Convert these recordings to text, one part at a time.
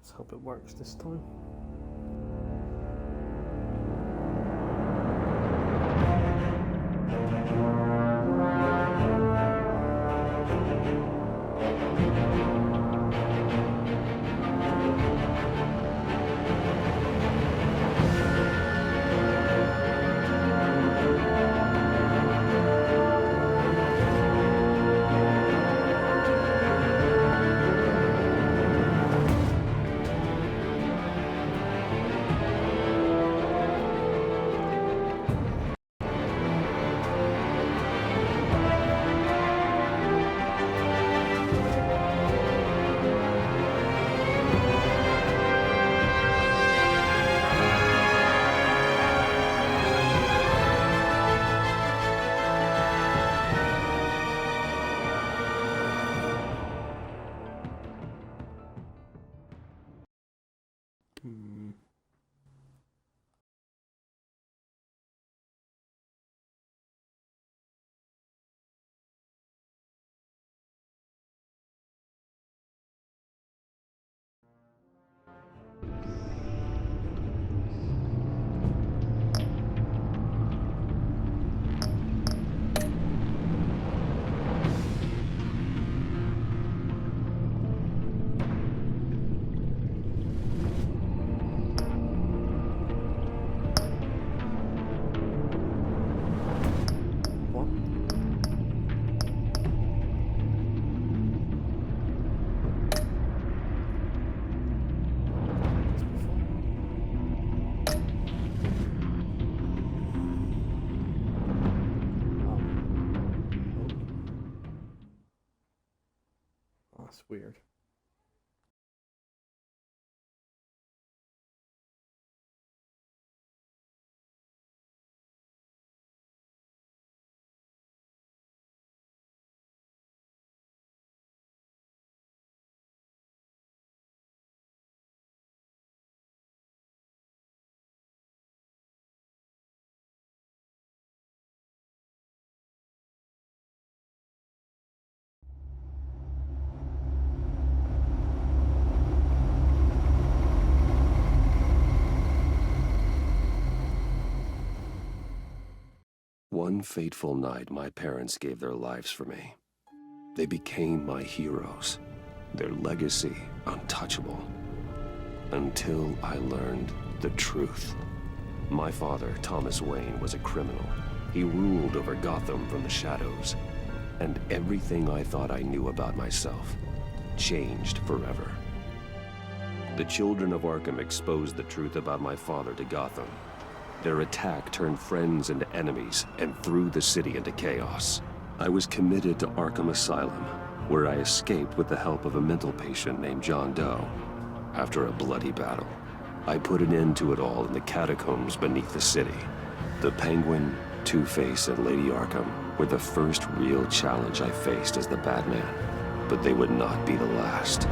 Let's hope it works this time. That's weird. One fateful night, my parents gave their lives for me. They became my heroes, their legacy untouchable. Until I learned the truth. My father, Thomas Wayne, was a criminal. He ruled over Gotham from the shadows. And everything I thought I knew about myself changed forever. The children of Arkham exposed the truth about my father to Gotham. Their attack turned friends into enemies and threw the city into chaos. I was committed to Arkham Asylum, where I escaped with the help of a mental patient named John Doe. After a bloody battle, I put an end to it all in the catacombs beneath the city. The Penguin, Two-Face, and Lady Arkham were the first real challenge I faced as the Batman, but they would not be the last.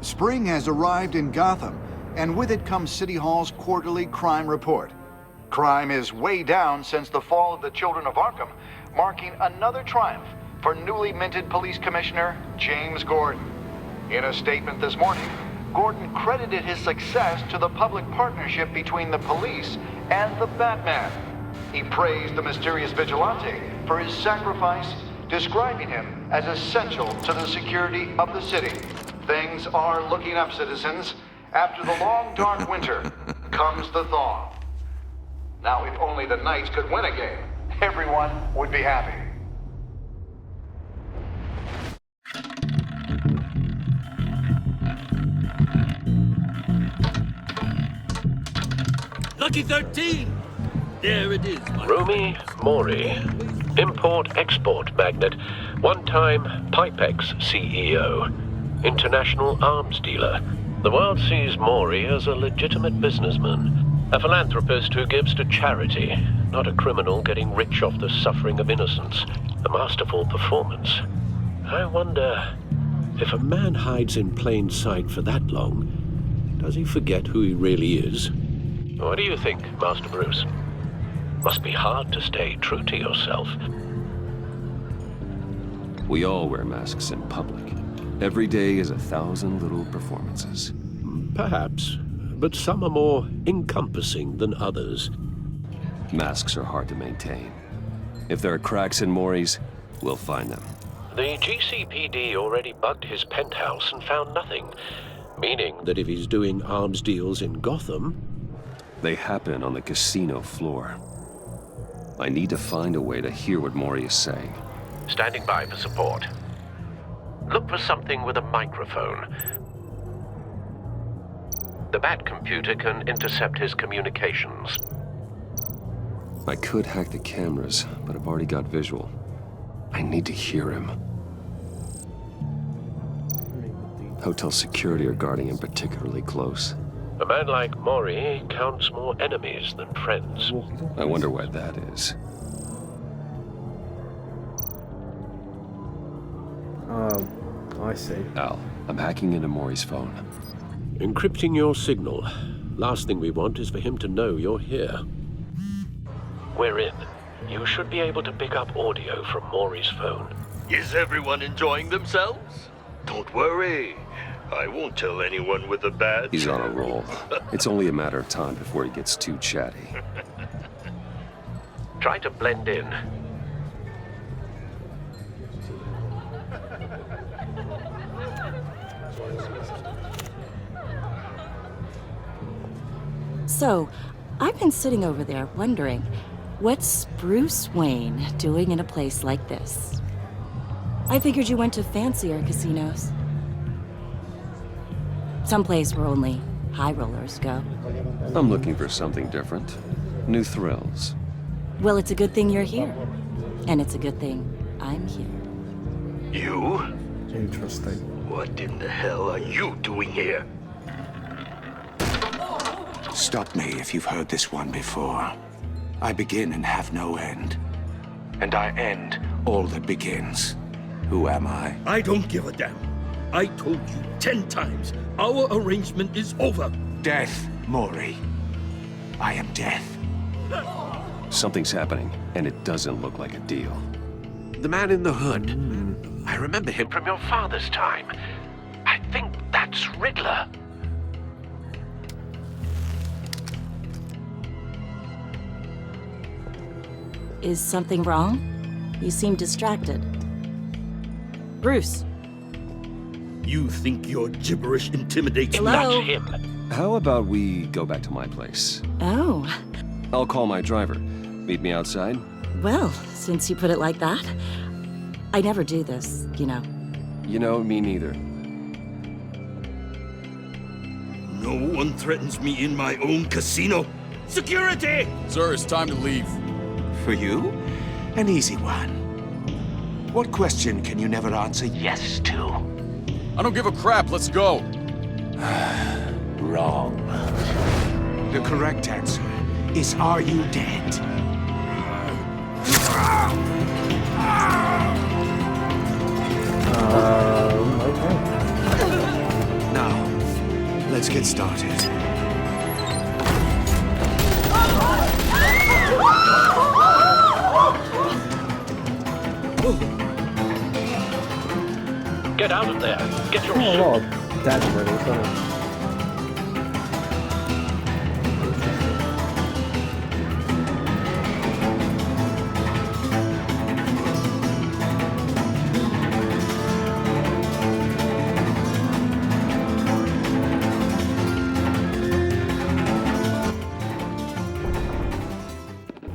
Spring has arrived in Gotham, and with it comes City Hall's quarterly crime report. Crime is way down since the fall of the Children of Arkham, marking another triumph for newly minted Police Commissioner James Gordon. In a statement this morning, Gordon credited his success to the public partnership between the police and the Batman. He praised the mysterious vigilante for his sacrifice, describing him as essential to the security of the city. Things are looking up, citizens. After the long, dark winter comes the thaw. Now, if only the Knights could win a game, everyone would be happy. Lucky 13! There it is. Rumi Mori, import-export magnate, one-time Pipex CEO, international arms dealer. The world sees Mori as a legitimate businessman, a philanthropist who gives to charity, not a criminal getting rich off the suffering of innocence. A masterful performance. I wonder, if a man hides in plain sight for that long, does he forget who he really is? What do you think, Master Bruce? Must be hard to stay true to yourself. We all wear masks in public. Every day is 1,000 little performances. Perhaps, but some are more encompassing than others. Masks are hard to maintain. If there are cracks in Maury's, we'll find them. The GCPD already bugged his penthouse and found nothing, meaning that if he's doing arms deals in Gotham... They happen on the casino floor. I need to find a way to hear what Maury is saying. Standing by for support. Look for something with a microphone. The Bat computer can intercept his communications. I could hack the cameras, but I've already got visual. I need to hear him. Hotel security are guarding him particularly close. A man like Maury counts more enemies than friends. I wonder why that is. I see. Al, I'm hacking into Maury's phone. Encrypting your signal. Last thing we want is for him to know you're here. We're in. You should be able to pick up audio from Maury's phone. Is everyone enjoying themselves? Don't worry. I won't tell anyone with a badge. He's on a roll. It's only a matter of time before he gets too chatty. Try to blend in. So, I've been sitting over there wondering, what's Bruce Wayne doing in a place like this? I figured you went to fancier casinos. Someplace where only high rollers go. I'm looking for something different. New thrills. Well, it's a good thing you're here. And it's a good thing I'm here. You? Interesting. What in the hell are you doing here? Stop me if you've heard this one before. I begin and have no end. And I end all that begins. Who am I? I don't give a damn. I told you 10 times. Our arrangement is over. Death, Maury. I am death. Something's happening, and it doesn't look like a deal. The man in the hood. I remember him from your father's time. I think that's Riddler. Is something wrong? You seem distracted. Bruce. You think your gibberish intimidates me? Hello? That's him. How about we go back to my place? Oh, I'll call my driver. Meet me outside? well, since you put it like that. I never do this, you know. You know, me neither. No one threatens me in my own casino. Security! Sir, it's time to leave. For you? An easy one. What question can you never answer yes to? I don't give a crap, let's go. Wrong. The correct answer is, are you dead? Okay. Now, let's get started. Get out of there. Get your Oh, a suit. lot of dead riddles, isn't it?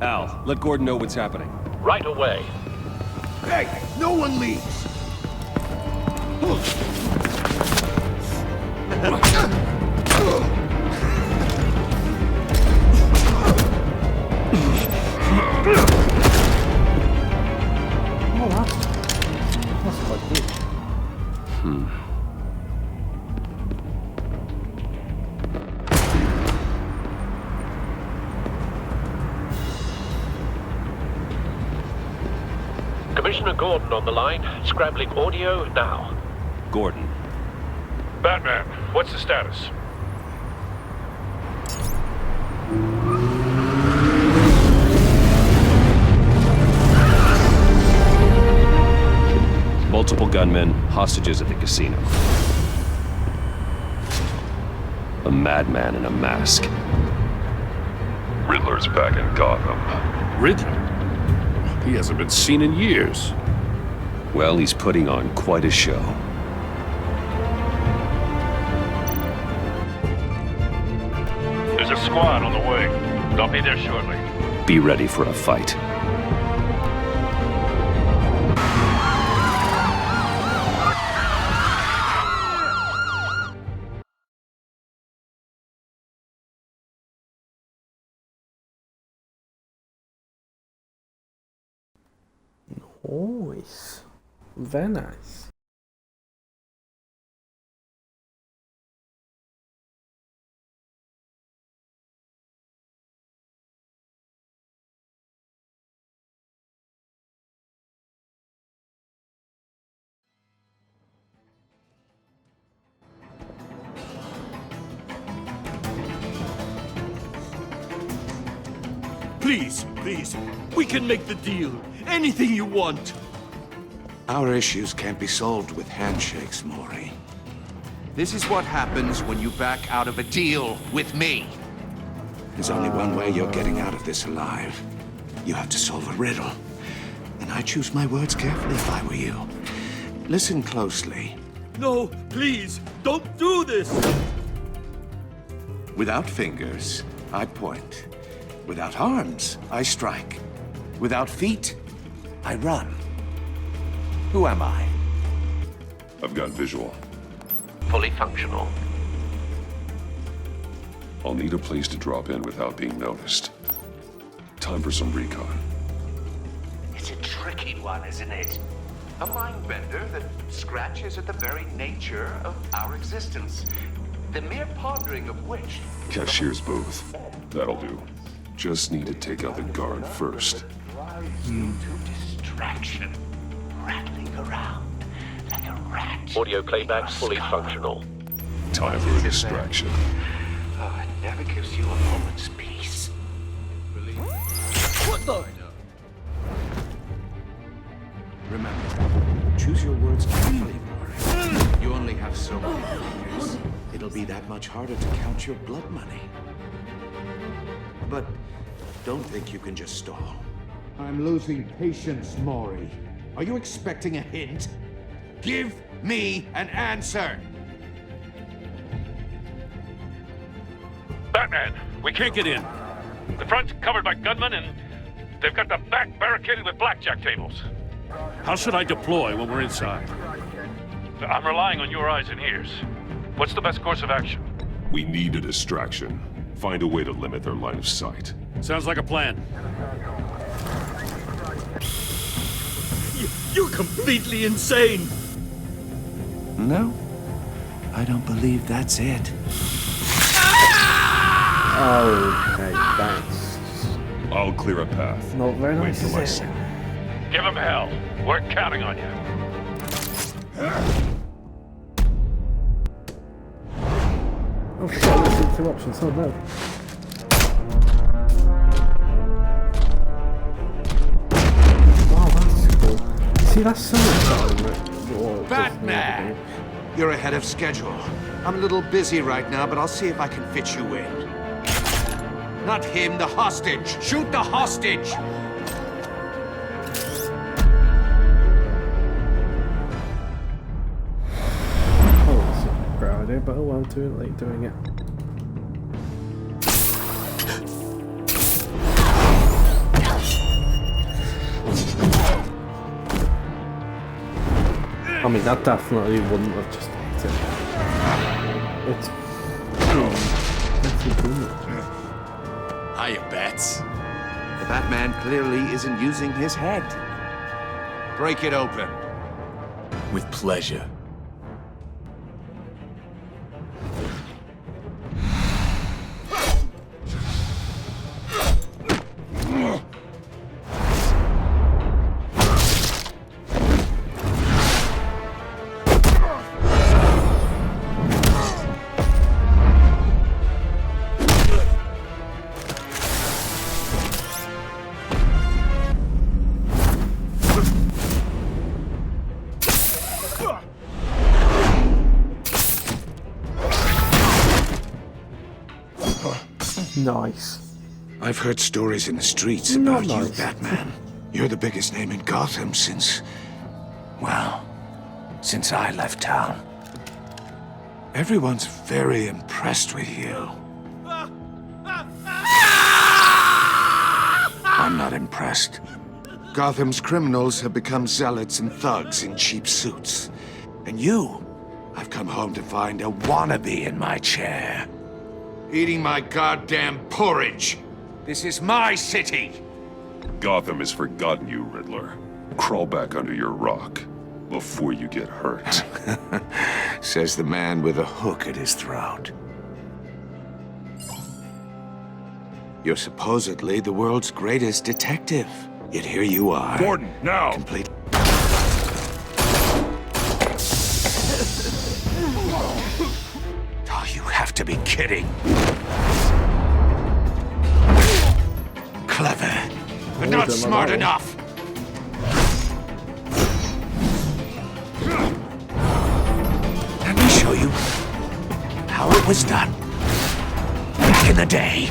Al, let Gordon know what's happening. Right away. Hey, no one leaves. Oh, that's quite good. Commissioner Gordon on the line. Scrambling audio now. Gordon. Batman, what's the status? gunmen, hostages at the casino. A madman in a mask. Riddler's back in Gotham. Riddler? He hasn't been seen in years. Well, he's putting on quite a show. There's a squad on the way. They'll be there shortly. Be ready for a fight. Nice. Very nice. Please, please, we can make the deal. Anything you want. Our issues can't be solved with handshakes, Mori. This is what happens when you back out of a deal with me. There's only one way you're getting out of this alive. You have to solve a riddle. And I choose my words carefully if I were you. Listen closely. No, please, don't do this. Without fingers, I point. Without arms, I strike. Without feet, I run. Who am I? I've got visual. Fully functional. I'll need a place to drop in without being noticed. Time for some recon. It's a tricky one, isn't it? A mind bender that scratches at the very nature of our existence. The mere pondering of which... Cashier's booth. That'll do. Just need to take out the guard first. ...drives you to distraction. Rattling around like a rat. Audio playback fully functional. Time for a distraction. Oh, it never gives you a moment's peace. What the? Remember, choose your words carefully, Mori. You only have so many fingers. It'll be that much harder to count your blood money. But don't think you can just stall. I'm losing patience, Mori. Are you expecting a hint? Give me an answer! Batman, we can't get in. The front's covered by gunmen and they've got the back barricaded with blackjack tables. How should I deploy when we're inside? I'm relying on your eyes and ears. What's the best course of action? We need a distraction. Find a way to limit their line of sight. Sounds like a plan. You're completely insane. No, I don't believe that's it. Okay, thanks. I'll clear a path. Not very Wait nice, till I is see. it? Give him hell. We're counting on you. Oh shit, that's two options. Oh no. See, that's so much Batman! You're ahead of schedule. I'm a little busy right now, but I'll see if I can fit you in. Not him, the hostage! Shoot the hostage! Oh, that's a great idea, but oh well, too late doing it. I mean, that definitely wouldn't have just hit it. It's... Hiya, Bats. The Batman clearly isn't using his head. Break it open. With pleasure. Nice. I've heard stories in the streets Not about you, nice. Batman. You're the biggest name in Gotham since... well, since I left town. Everyone's very impressed with you. I'm not impressed. Gotham's criminals have become zealots and thugs in cheap suits. And you, I've come home to find a wannabe in my chair. Eating my goddamn porridge. This is my city. Gotham has forgotten you, Riddler. Crawl back under your rock before you get hurt. Says the man with a hook at his throat. You're supposedly the world's greatest detective. Yet here you are. Gordon, now! Complete. Oh, you have to be kidding. Clever, but not smart enough. Let me show you how it was done back in the day.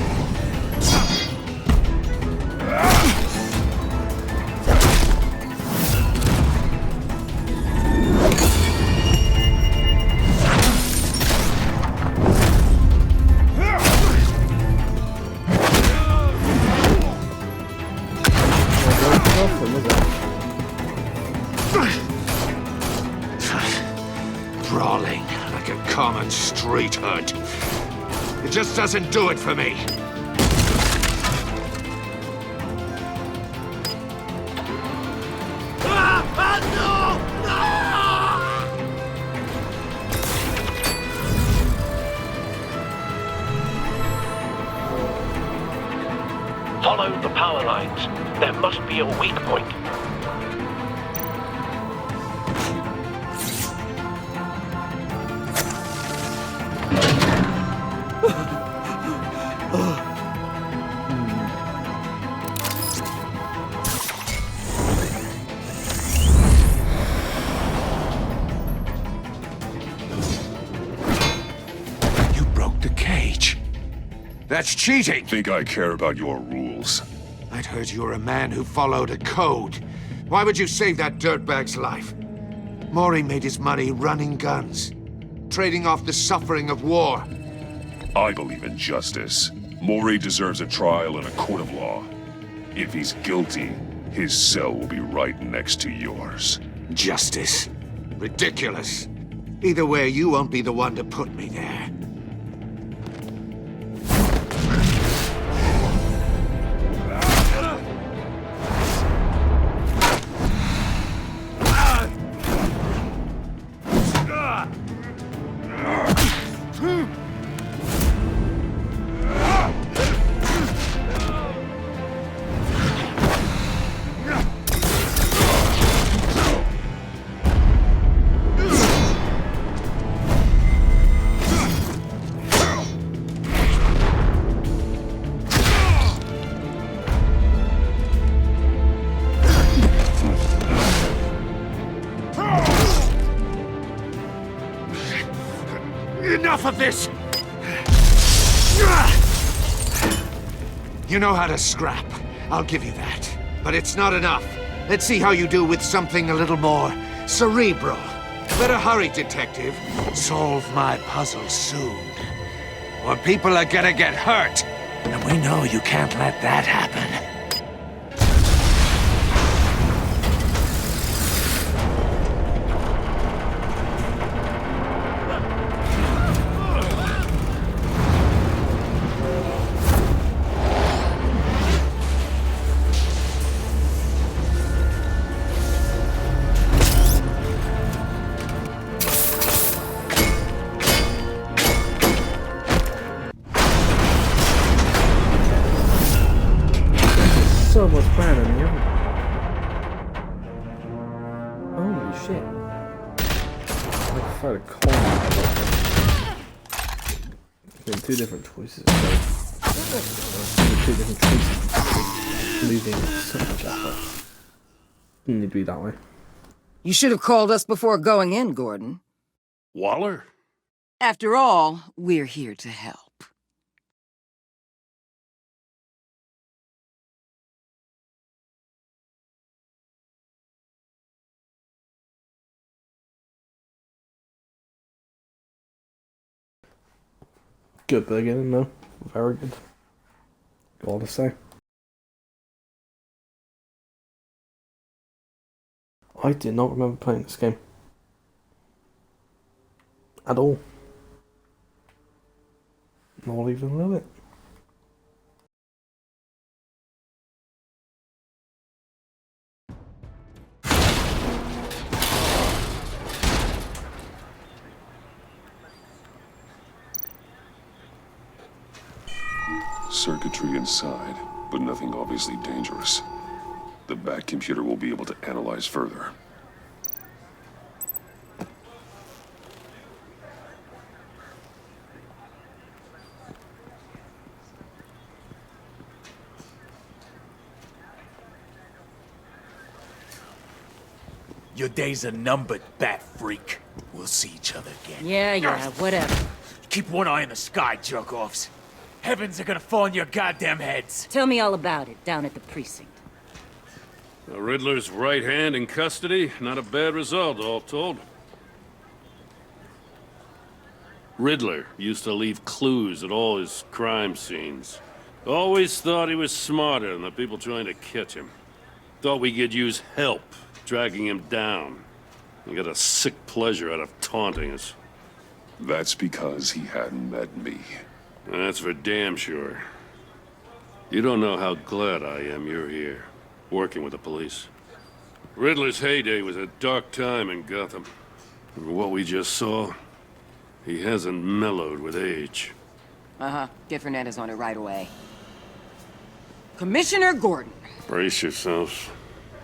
Brawling like a common street hood. It just doesn't do it for me. Follow the power lines. There must be a weak point. You broke the cage. That's cheating! Think I care about your rules? I'd heard you were a man who followed a code. Why would you save that dirtbag's life? Mori made his money running guns, trading off the suffering of war. I believe in justice. Mori deserves a trial in a court of law. If he's guilty, his cell will be right next to yours. Justice. Ridiculous. Either way, you won't be the one to put me there. Enough of this! You know how to scrap. I'll give you that. But it's not enough. Let's see how you do with something a little more cerebral. Better hurry, detective. Solve my puzzle soon. Or people are gonna get hurt. And we know you can't let that happen. So much better than the other. Holy shit. I found a corner. Been two different choices. Two different choices. Losing so much effort. Didn't need to be that way. You should have called us before going in, Gordon. Waller? After all, we're here to help. Good beginning, though. Very good. Gotta say. I did not remember playing this game. At all. Not even a little bit. Circuitry inside, but nothing obviously dangerous. The back computer will be able to analyze further. Your days are numbered, bat freak. We'll see each other again. Yeah, whatever. Keep one eye in the sky, jerk-offs. Heavens are gonna fall on your goddamn heads. Tell me all about it down at the precinct. The Riddler's right hand in custody, not a bad result, all told. Riddler used to leave clues at all his crime scenes. Always thought he was smarter than the people trying to catch him. Thought we could use help, dragging him down. He got a sick pleasure out of taunting us. That's because he hadn't met me. That's for damn sure. You don't know how glad I am you're here, working with the police. Riddler's heyday was a dark time in Gotham. And what we just saw, he hasn't mellowed with age. Uh-huh. Get Fernandez on it right away. Commissioner Gordon. Brace yourselves.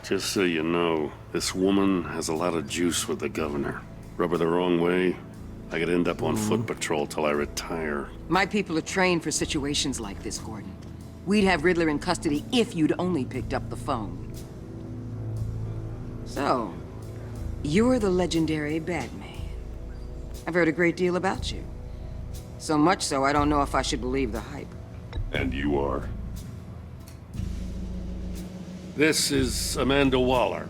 Just so you know, this woman has a lot of juice with the governor. Rub her the wrong way, I could end up on foot patrol till I retire. My people are trained for situations like this, Gordon. We'd have Riddler in custody if you'd only picked up the phone. So, you're the legendary Batman. I've heard a great deal about you. So much so, I don't know if I should believe the hype. And you are? This is Amanda Waller,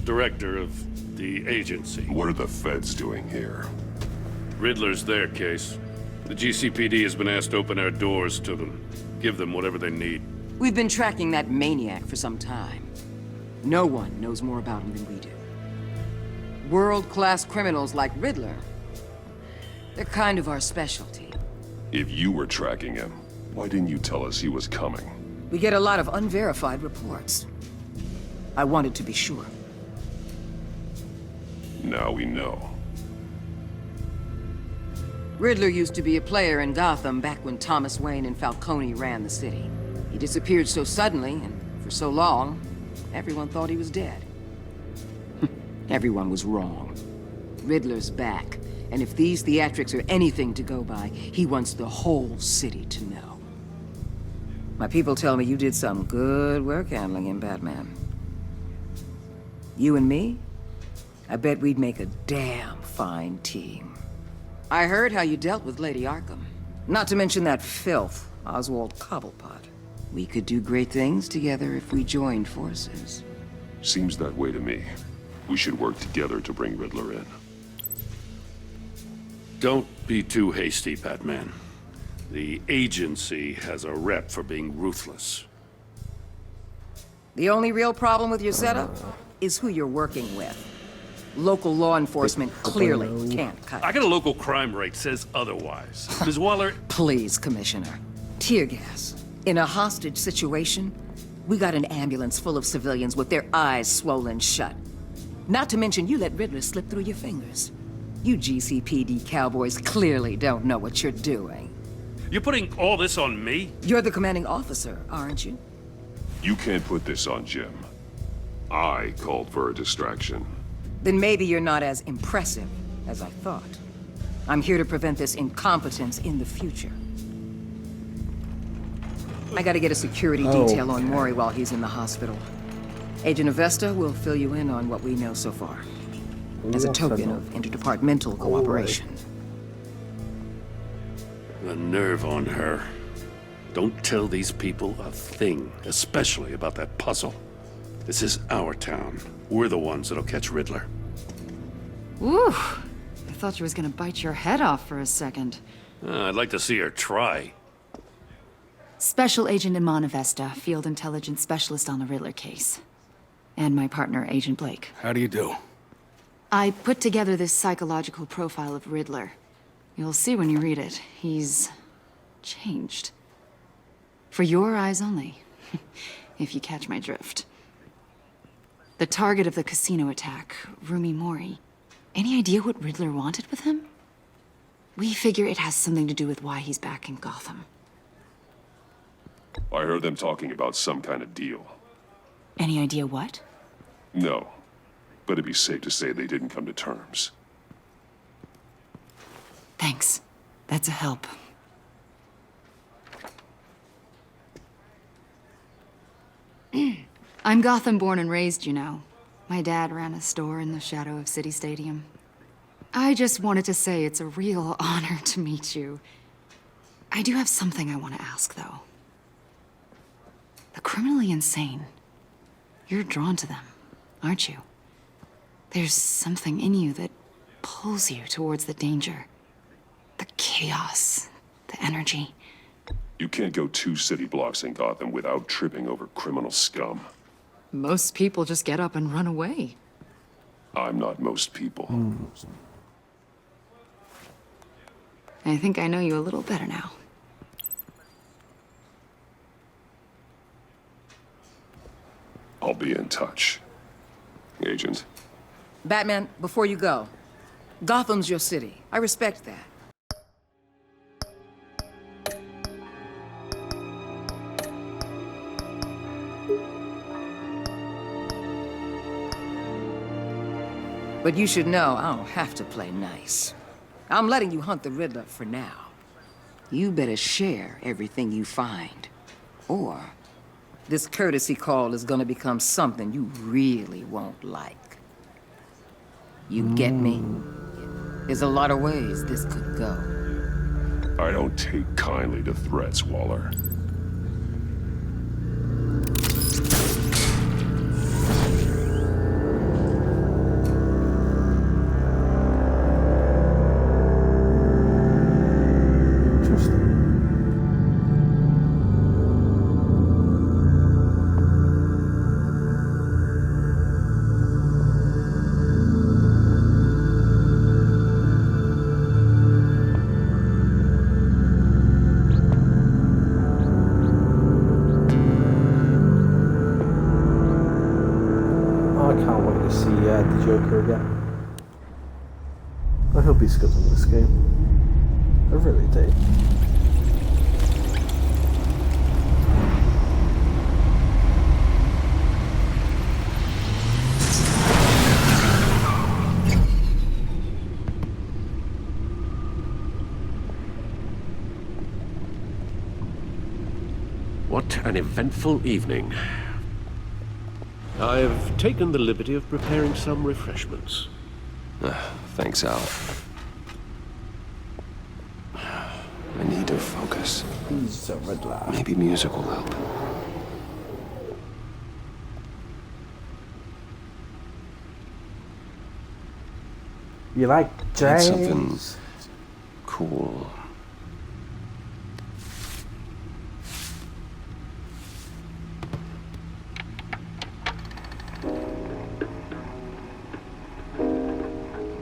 director of the agency. What are the feds doing here? Riddler's their case. The GCPD has been asked to open our doors to them. Give them whatever they need. We've been tracking that maniac for some time. No one knows more about him than we do. World-class criminals like Riddler, they're kind of our specialty. If you were tracking him, why didn't you tell us he was coming? We get a lot of unverified reports. I wanted to be sure. Now we know. Riddler used to be a player in Gotham back when Thomas Wayne and Falcone ran the city. He disappeared so suddenly and for so long, everyone thought he was dead. Everyone was wrong. Riddler's back, and if these theatrics are anything to go by, he wants the whole city to know. My people tell me you did some good work handling him, Batman. You and me? I bet we'd make a damn fine team. I heard how you dealt with Lady Arkham. Not to mention that filth, Oswald Cobblepot. We could do great things together if we joined forces. Seems that way to me. We should work together to bring Riddler in. Don't be too hasty, Batman. The agency has a rep for being ruthless. The only real problem with your setup is who you're working with. Local law enforcement clearly can't cut it. I got a local crime rate says otherwise. Ms. Waller... Please, Commissioner. Tear gas. In a hostage situation, we got an ambulance full of civilians with their eyes swollen shut. Not to mention you let Riddler slip through your fingers. You GCPD cowboys clearly don't know what you're doing. You're putting all this on me? You're the commanding officer, aren't you? You can't put this on Jim. I called for a distraction. Then maybe you're not as impressive as I thought. I'm here to prevent this incompetence in the future. I gotta get a security detail on Mori while he's in the hospital. Agent Avesta will fill you in on what we know so far, as a token of interdepartmental cooperation. The nerve on her. Don't tell these people a thing, especially about that puzzle. This is our town. We're the ones that'll catch Riddler. Ooh, I thought you was gonna bite your head off for a second. I'd like to see her try. Special Agent Imana Vesta, Field Intelligence Specialist on the Riddler case. And my partner, Agent Blake. How do you do? I put together this psychological profile of Riddler. You'll see when you read it. He's changed. For your eyes only, if you catch my drift. The target of the casino attack, Rumi Mori. Any idea what Riddler wanted with him? We figure it has something to do with why he's back in Gotham. I heard them talking about some kind of deal. Any idea what? No, but it'd be safe to say they didn't come to terms. Thanks. That's a help. I'm Gotham born and raised, you know. My dad ran a store in the shadow of City Stadium. I just wanted to say it's a real honor to meet you. I do have something I want to ask, though. The criminally insane. You're drawn to them, aren't you? There's something in you that pulls you towards the danger. The chaos, the energy. You can't go 2 city blocks in Gotham without tripping over criminal scum. Most people just get up and run away. I'm not most people. I think I know you a little better now. I'll be in touch. Agent. Batman, before you go, Gotham's your city. I respect that. But you should know I don't have to play nice. I'm letting you hunt the Riddler for now. You better share everything you find. Or this courtesy call is gonna become something you really won't like. You get me? There's a lot of ways this could go. I don't take kindly to threats, Waller. The Joker again. I hope he's good in this game. I really do. What an eventful evening. I've taken the liberty of preparing some refreshments. Thanks, Al. I need to focus. He's a Riddler. Maybe music will help. You like jazz? Something cool.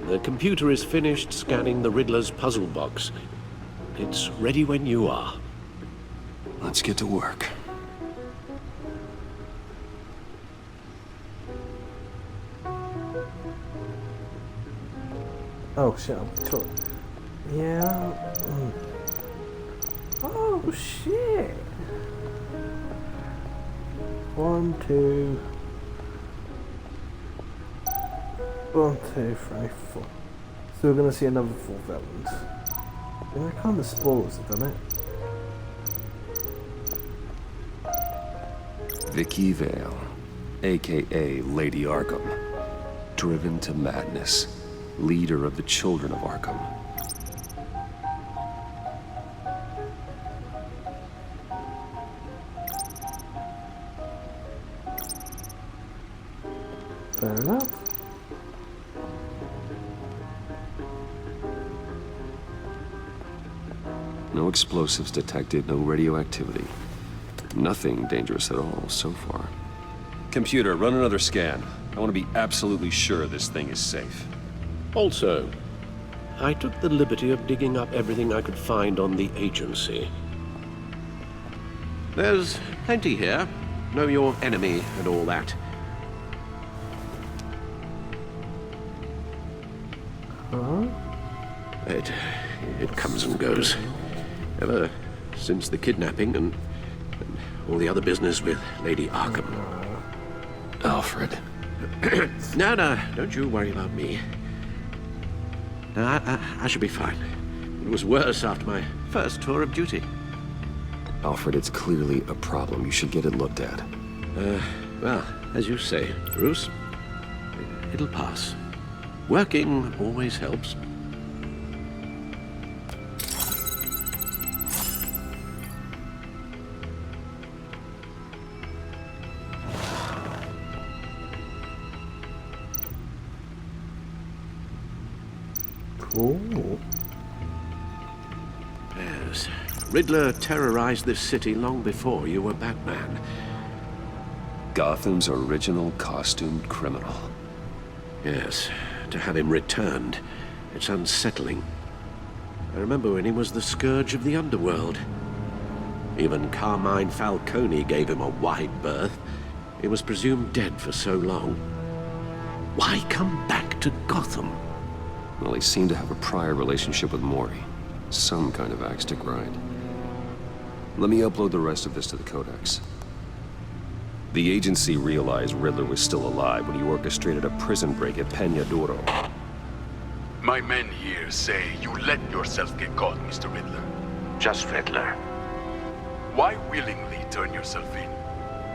The computer is finished scanning the Riddler's puzzle box. It's ready when you are. Let's get to work. Oh shit, I'm totally... Yeah. Oh shit. 1, 2... 1, 2, 3, 4. So we're gonna see another 4 villains. And that kind of spoils it, doesn't it? Vicky Vale, aka Lady Arkham. Driven to madness. Leader of the Children of Arkham. Fair enough. explosives detected, no radioactivity. Nothing dangerous at all so far. Computer, run another scan. I want to be absolutely sure this thing is safe. Also, I took the liberty of digging up everything I could find on the agency. There's plenty here. Know your enemy and all that. Huh? It comes and goes. Ever since the kidnapping and all the other business with Lady Arkham. Alfred. No, don't you worry about me. No, I should be fine. It was worse after my first tour of duty. Alfred, it's clearly a problem. You should get it looked at. Well, as you say, Bruce, it'll pass. Working always helps. Cool. Yes. Riddler terrorized this city long before you were Batman. Gotham's original costumed criminal. Yes. To have him returned, it's unsettling. I remember when he was the scourge of the underworld. Even Carmine Falcone gave him a wide berth. He was presumed dead for so long. Why come back to Gotham? Well, he seemed to have a prior relationship with Mori. Some kind of axe to grind. Let me upload the rest of this to the Codex. The agency realized Riddler was still alive when he orchestrated a prison break at Peña Duro. My men here say you let yourself get caught, Mr. Riddler. Just Riddler. Why willingly turn yourself in?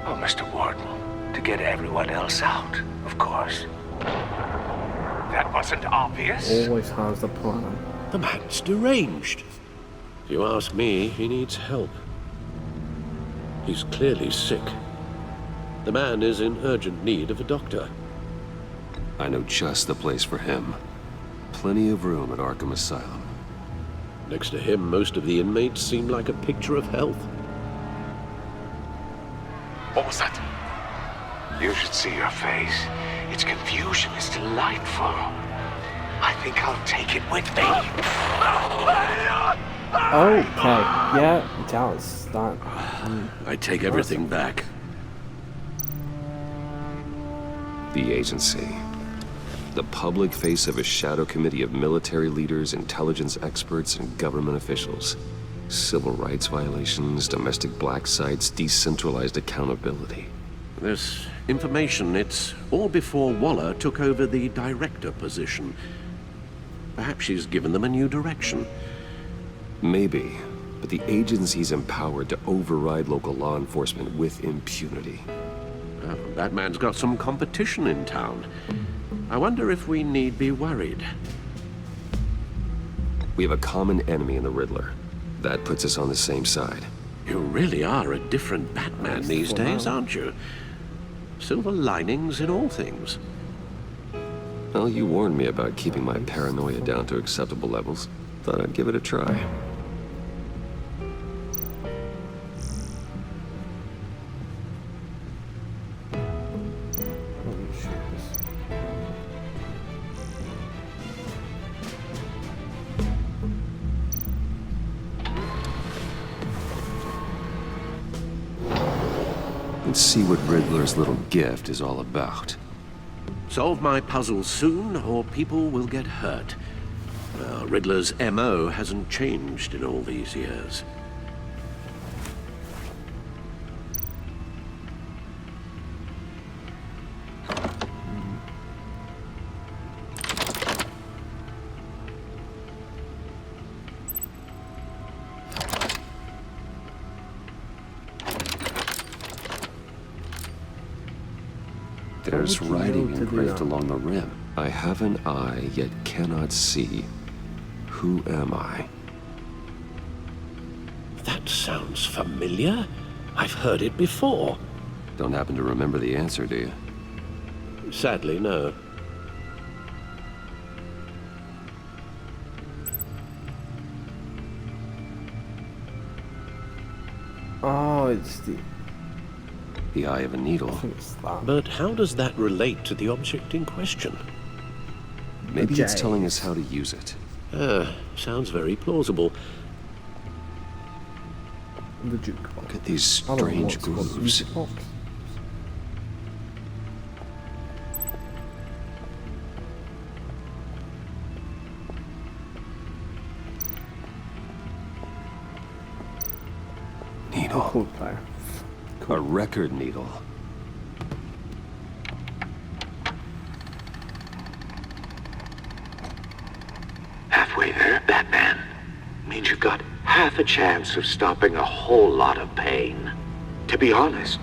Oh, Mr. Warden, to get everyone else out, of course. That wasn't obvious. Always has the plan. The man's deranged. If you ask me, he needs help. He's clearly sick. The man is in urgent need of a doctor. I know just the place for him. Plenty of room at Arkham Asylum. Next to him, most of the inmates seem like a picture of health. What was that? You should see your face. Its confusion is delightful. I think I'll take it with me. Okay, yeah, it does. That. I take everything back. The agency. The public face of a shadow committee of military leaders, intelligence experts, and government officials. Civil rights violations, domestic black sites, decentralized accountability. This information, it's all before Waller took over the director position. Perhaps she's given them a new direction. Maybe, but the agency's empowered to override local law enforcement with impunity. Batman's got some competition in town. I wonder if we need be worried. We have a common enemy in the Riddler. That puts us on the same side. You really are a different Batman these days, aren't you? Silver linings in all things. Well, you warned me about keeping my paranoia down to acceptable levels. Thought I'd give it a try. Let's see what Riddler's little gift is all about. Solve my puzzle soon, or people will get hurt. Riddler's MO hasn't changed in all these years. There's writing engraved along the rim. I have an eye, yet cannot see. Who am I? That sounds familiar. I've heard it before. Don't happen to remember the answer, do you? Sadly, no. Oh, it's the eye of a needle. I think it's that. But how does that relate to the object in question? Maybe it's telling us how to use it. Sounds very plausible. The jukebox. Look at these strange grooves. Needle. Cool player. Cool. A record needle. Halfway there, Batman. Means you've got half a chance of stopping a whole lot of pain. To be honest,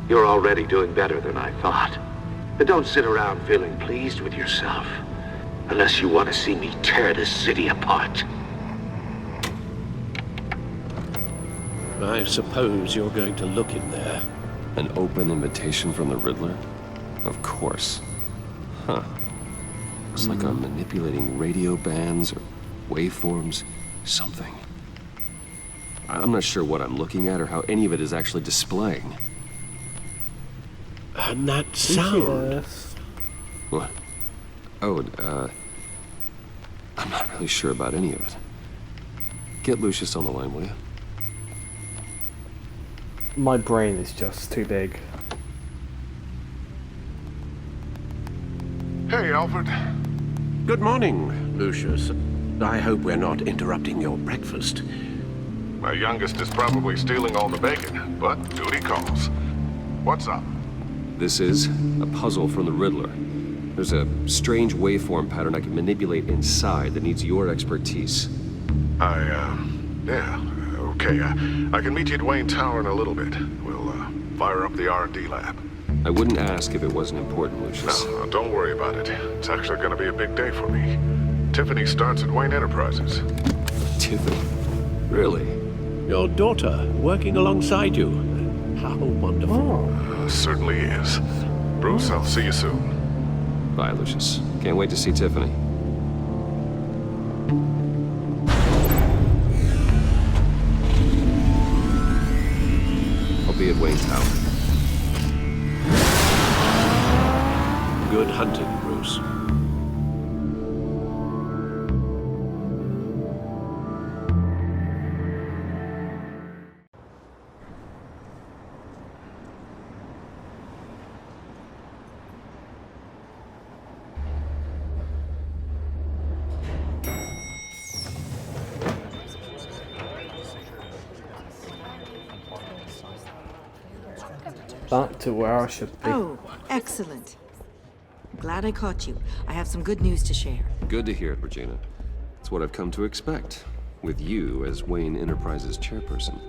you're already doing better than I thought. But don't sit around feeling pleased with yourself. Unless you want to see me tear this city apart. I suppose you're going to look in there. An open invitation from the Riddler? Of course. Huh. Looks like I'm manipulating radio bands or waveforms. Something. I'm not sure what I'm looking at or how any of it is actually displaying. And that sound. Yes. What? Oh, I'm not really sure about any of it. Get Lucius on the line, will you? My brain is just too big. Hey, Alfred. Good morning, Lucius. I hope we're not interrupting your breakfast. My youngest is probably stealing all the bacon, but duty calls. What's up? This is a puzzle from the Riddler. There's a strange waveform pattern I can manipulate inside that needs your expertise. Yeah, okay. I can meet you at Wayne Tower in a little bit. We'll, fire up the R&D lab. I wouldn't ask if it wasn't important, Lucius. No, don't worry about it. It's actually gonna be a big day for me. Tiffany starts at Wayne Enterprises. Tiffany? Really? Your daughter, working alongside you. How wonderful. Certainly is. Bruce, I'll see you soon. Bye, Lucius. Can't wait to see Tiffany. I'll be at Wayne Tower. Good hunting, Bruce. Back to where I should be. Oh, excellent. Glad I caught you. I have some good news to share. Good to hear it, Regina. It's what I've come to expect, with you as Wayne Enterprises chairperson.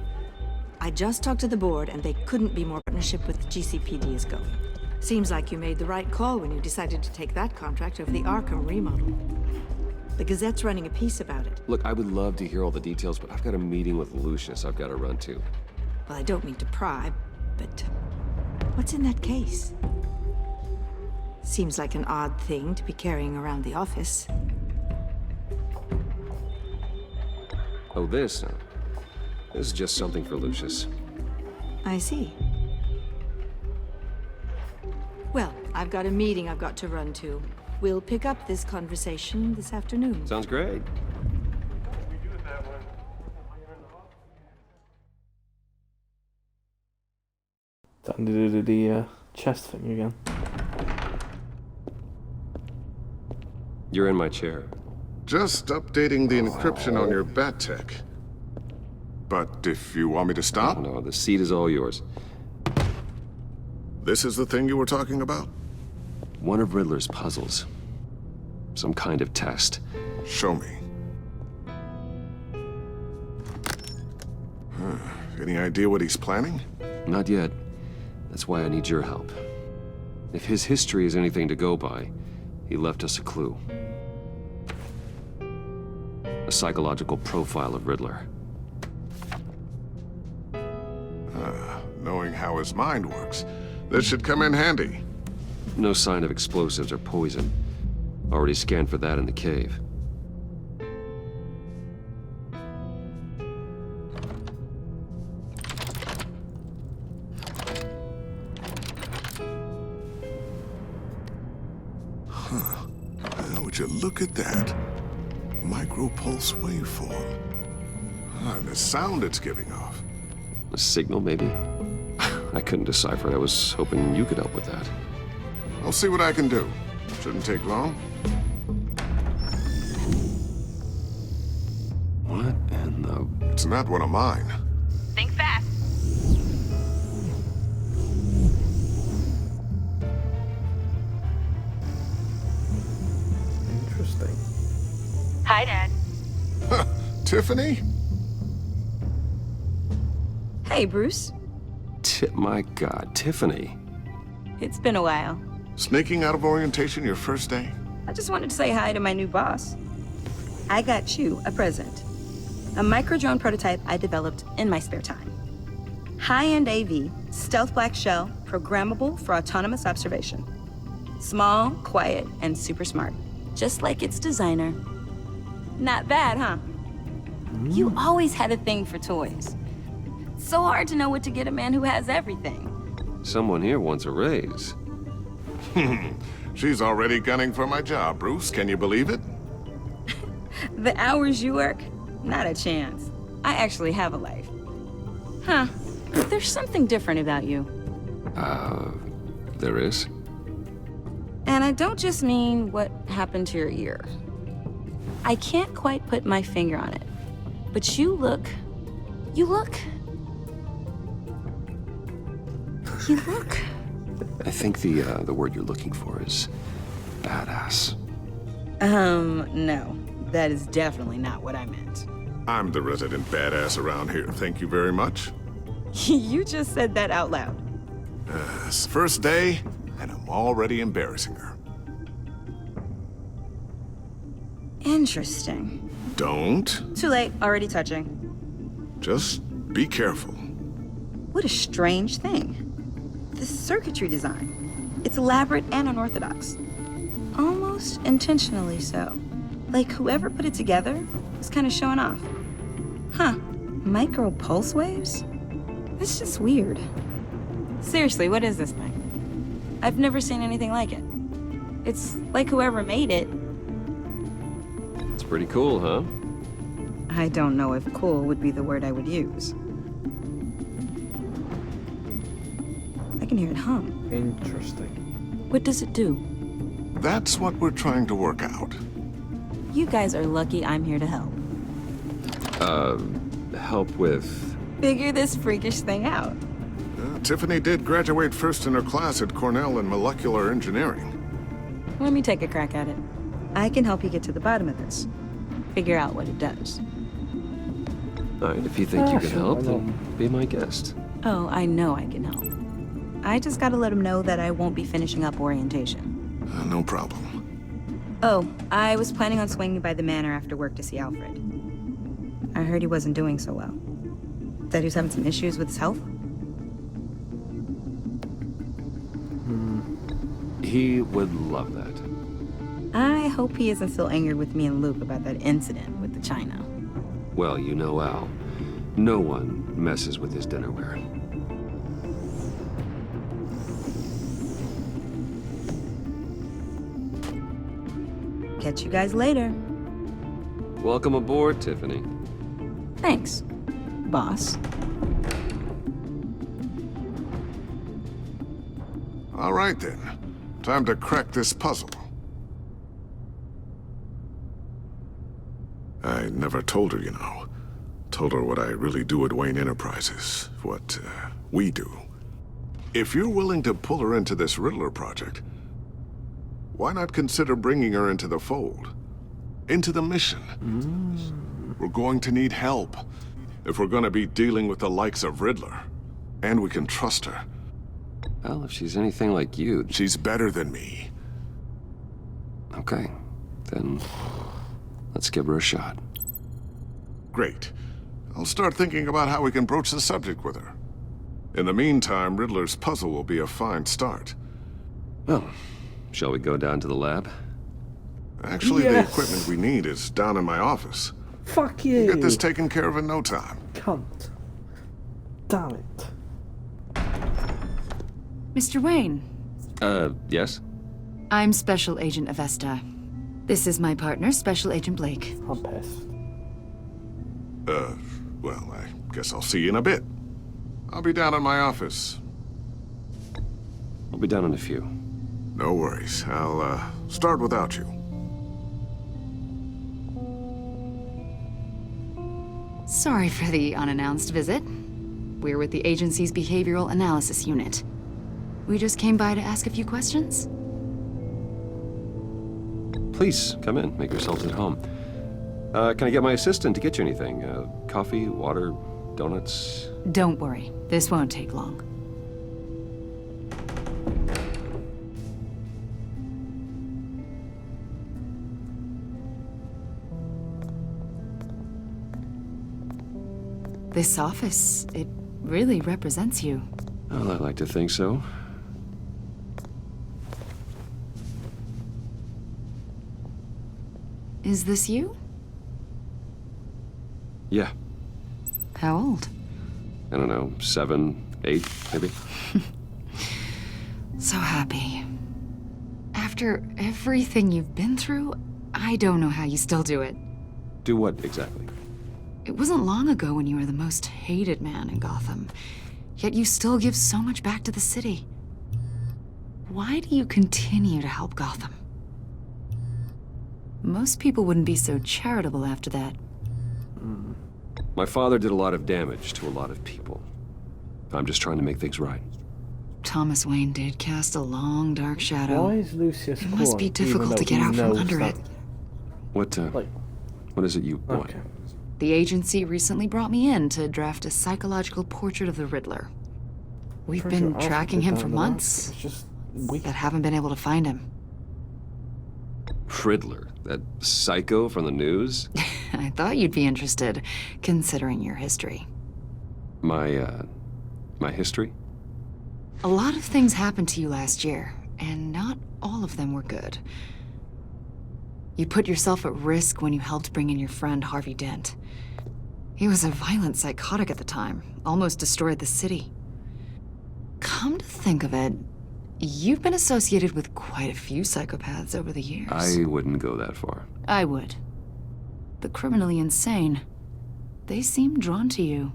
I just talked to the board, and they couldn't be more partnership with the GCPD is going. Seems like you made the right call when you decided to take that contract over the Arkham remodel. The Gazette's running a piece about it. Look, I would love to hear all the details, but I've got a meeting with Lucius I've got to run to. Well, I don't mean to pry, but what's in that case? Seems like an odd thing to be carrying around the office. Oh, this? This is just something for Lucius. I see. Well, I've got a meeting I've got to run to. We'll pick up this conversation this afternoon. Sounds great. Time to do the chest thing again. You're in my chair. Just updating the encryption on your Bat-Tech. But if you want me to stop? No, the seat is all yours. This is the thing you were talking about? One of Riddler's puzzles. Some kind of test. Show me. Any idea what he's planning? Not yet. That's why I need your help. If his history is anything to go by, he left us a clue. A psychological profile of Riddler. Knowing how his mind works, this should come in handy. No sign of explosives or poison. Already scanned for that in the cave. Would you look at that? Micropulse waveform. And the sound it's giving off. A signal, maybe? I couldn't decipher it. I was hoping you could help with that. I'll see what I can do. Shouldn't take long. What in the... It's not one of mine. Think fast. Interesting. Hi, Dad. Tiffany? Hey, Bruce. My God, Tiffany. It's been a while. Sneaking out of orientation your first day? I just wanted to say hi to my new boss. I got you a present. A micro-drone prototype I developed in my spare time. High-end AV, stealth black shell, programmable for autonomous observation. Small, quiet, and super smart. Just like its designer. Not bad, huh? You always had a thing for toys. So hard to know what to get a man who has everything. Someone here wants a raise. She's already gunning for my job, Bruce. Can you believe it? The hours you work? Not a chance. I actually have a life. Huh. There's something different about you. There is? And I don't just mean what happened to your ear. I can't quite put my finger on it. But you look... I think the word you're looking for is badass. No. That is definitely not what I meant. I'm the resident badass around here. Thank you very much. You just said that out loud. It's first day, and I'm already embarrassing her. Interesting. Don't. Too late. Already touching. Just be careful. What a strange thing. The circuitry design. It's elaborate and unorthodox. Almost intentionally so. Like whoever put it together was kind of showing off. Huh. Micro pulse waves? That's just weird. Seriously, what is this thing? I've never seen anything like it. It's like whoever made it. It's pretty cool, huh? I don't know if cool would be the word I would use. I can hear it hum. Interesting. What does it do? That's what we're trying to work out. You guys are lucky I'm here to help. Help with... Figure this freakish thing out. Tiffany did graduate first in her class at Cornell in molecular engineering. Let me take a crack at it. I can help you get to the bottom of this. Figure out what it does. All right, if you think you can sure, help, why not? then be my guest. Oh, I know I can help. I just gotta let him know that I won't be finishing up orientation. No problem. Oh, I was planning on swinging by the manor after work to see Alfred. I heard he wasn't doing so well. That he was having some issues with his health? He would love that. I hope he isn't still angered with me and Luke about that incident with the china. Well, you know Al. No one messes with his dinnerware. Catch you guys later. Welcome aboard, Tiffany. Thanks, boss. All right, then. Time to crack this puzzle. I never told her, you know. Told her what I really do at Wayne Enterprises. What, we do. If you're willing to pull her into this Riddler project, why not consider bringing her into the fold? Into the mission? We're going to need help if we're going to be dealing with the likes of Riddler. And we can trust her. Well, if she's anything like you... She's better than me. Okay, then let's give her a shot. Great. I'll start thinking about how we can broach the subject with her. In the meantime, Riddler's puzzle will be a fine start. Well, shall we go down to the lab? Actually, Yes. the equipment we need is down in my office. Fuck you. We'll get this taken care of in no time. Cunt. Damn it. Mr. Wayne, Yes? I'm Special Agent Avesta. This is my partner, Special Agent Blake. I'm pissed. Well, I guess I'll see you in a bit. I'll be down in my office. I'll be down in a few. No worries. I'll, start without you. Sorry for the unannounced visit. We're with the agency's Behavioral Analysis Unit. We just came by to ask a few questions. Please, come in. Make yourselves at home. Can I get my assistant to get you anything? Coffee, water, donuts? Don't worry. This won't take long. This office, it really represents you. Well, I'd like to think so. Is this you? Yeah. How old? I don't know, 7, 8, maybe? So happy. After everything you've been through, I don't know how you still do it. Do what exactly? It wasn't long ago when you were the most hated man in Gotham, yet you still give so much back to the city. Why do you continue to help Gotham? Most people wouldn't be so charitable after that. My father did a lot of damage to a lot of people. I'm just trying to make things right. Thomas Wayne did cast a long, dark shadow. Why is Lucius It must be difficult to get out from under it. What is it you want? Okay. The agency recently brought me in to draft a psychological portrait of the Riddler. We've been tracking him for months, but haven't been able to find him. Riddler? That psycho from the news? I thought you'd be interested, considering your history. My history? A lot of things happened to you last year, and not all of them were good. You put yourself at risk when you helped bring in your friend Harvey Dent. He was a violent psychotic at the time, almost destroyed the city. Come to think of it, you've been associated with quite a few psychopaths over the years. I wouldn't go that far. I would. The criminally insane. They seem drawn to you.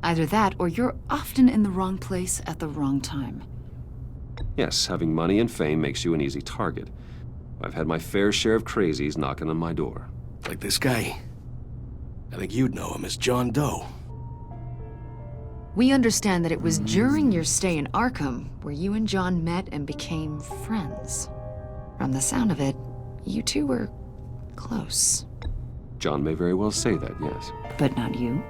Either that, or you're often in the wrong place at the wrong time. Yes, having money and fame makes you an easy target. I've had my fair share of crazies knocking on my door. Like this guy. I think you'd know him as John Doe. We understand that it was during your stay in Arkham where you and John met and became friends. From the sound of it, you two were close. John may very well say that, yes. But not you?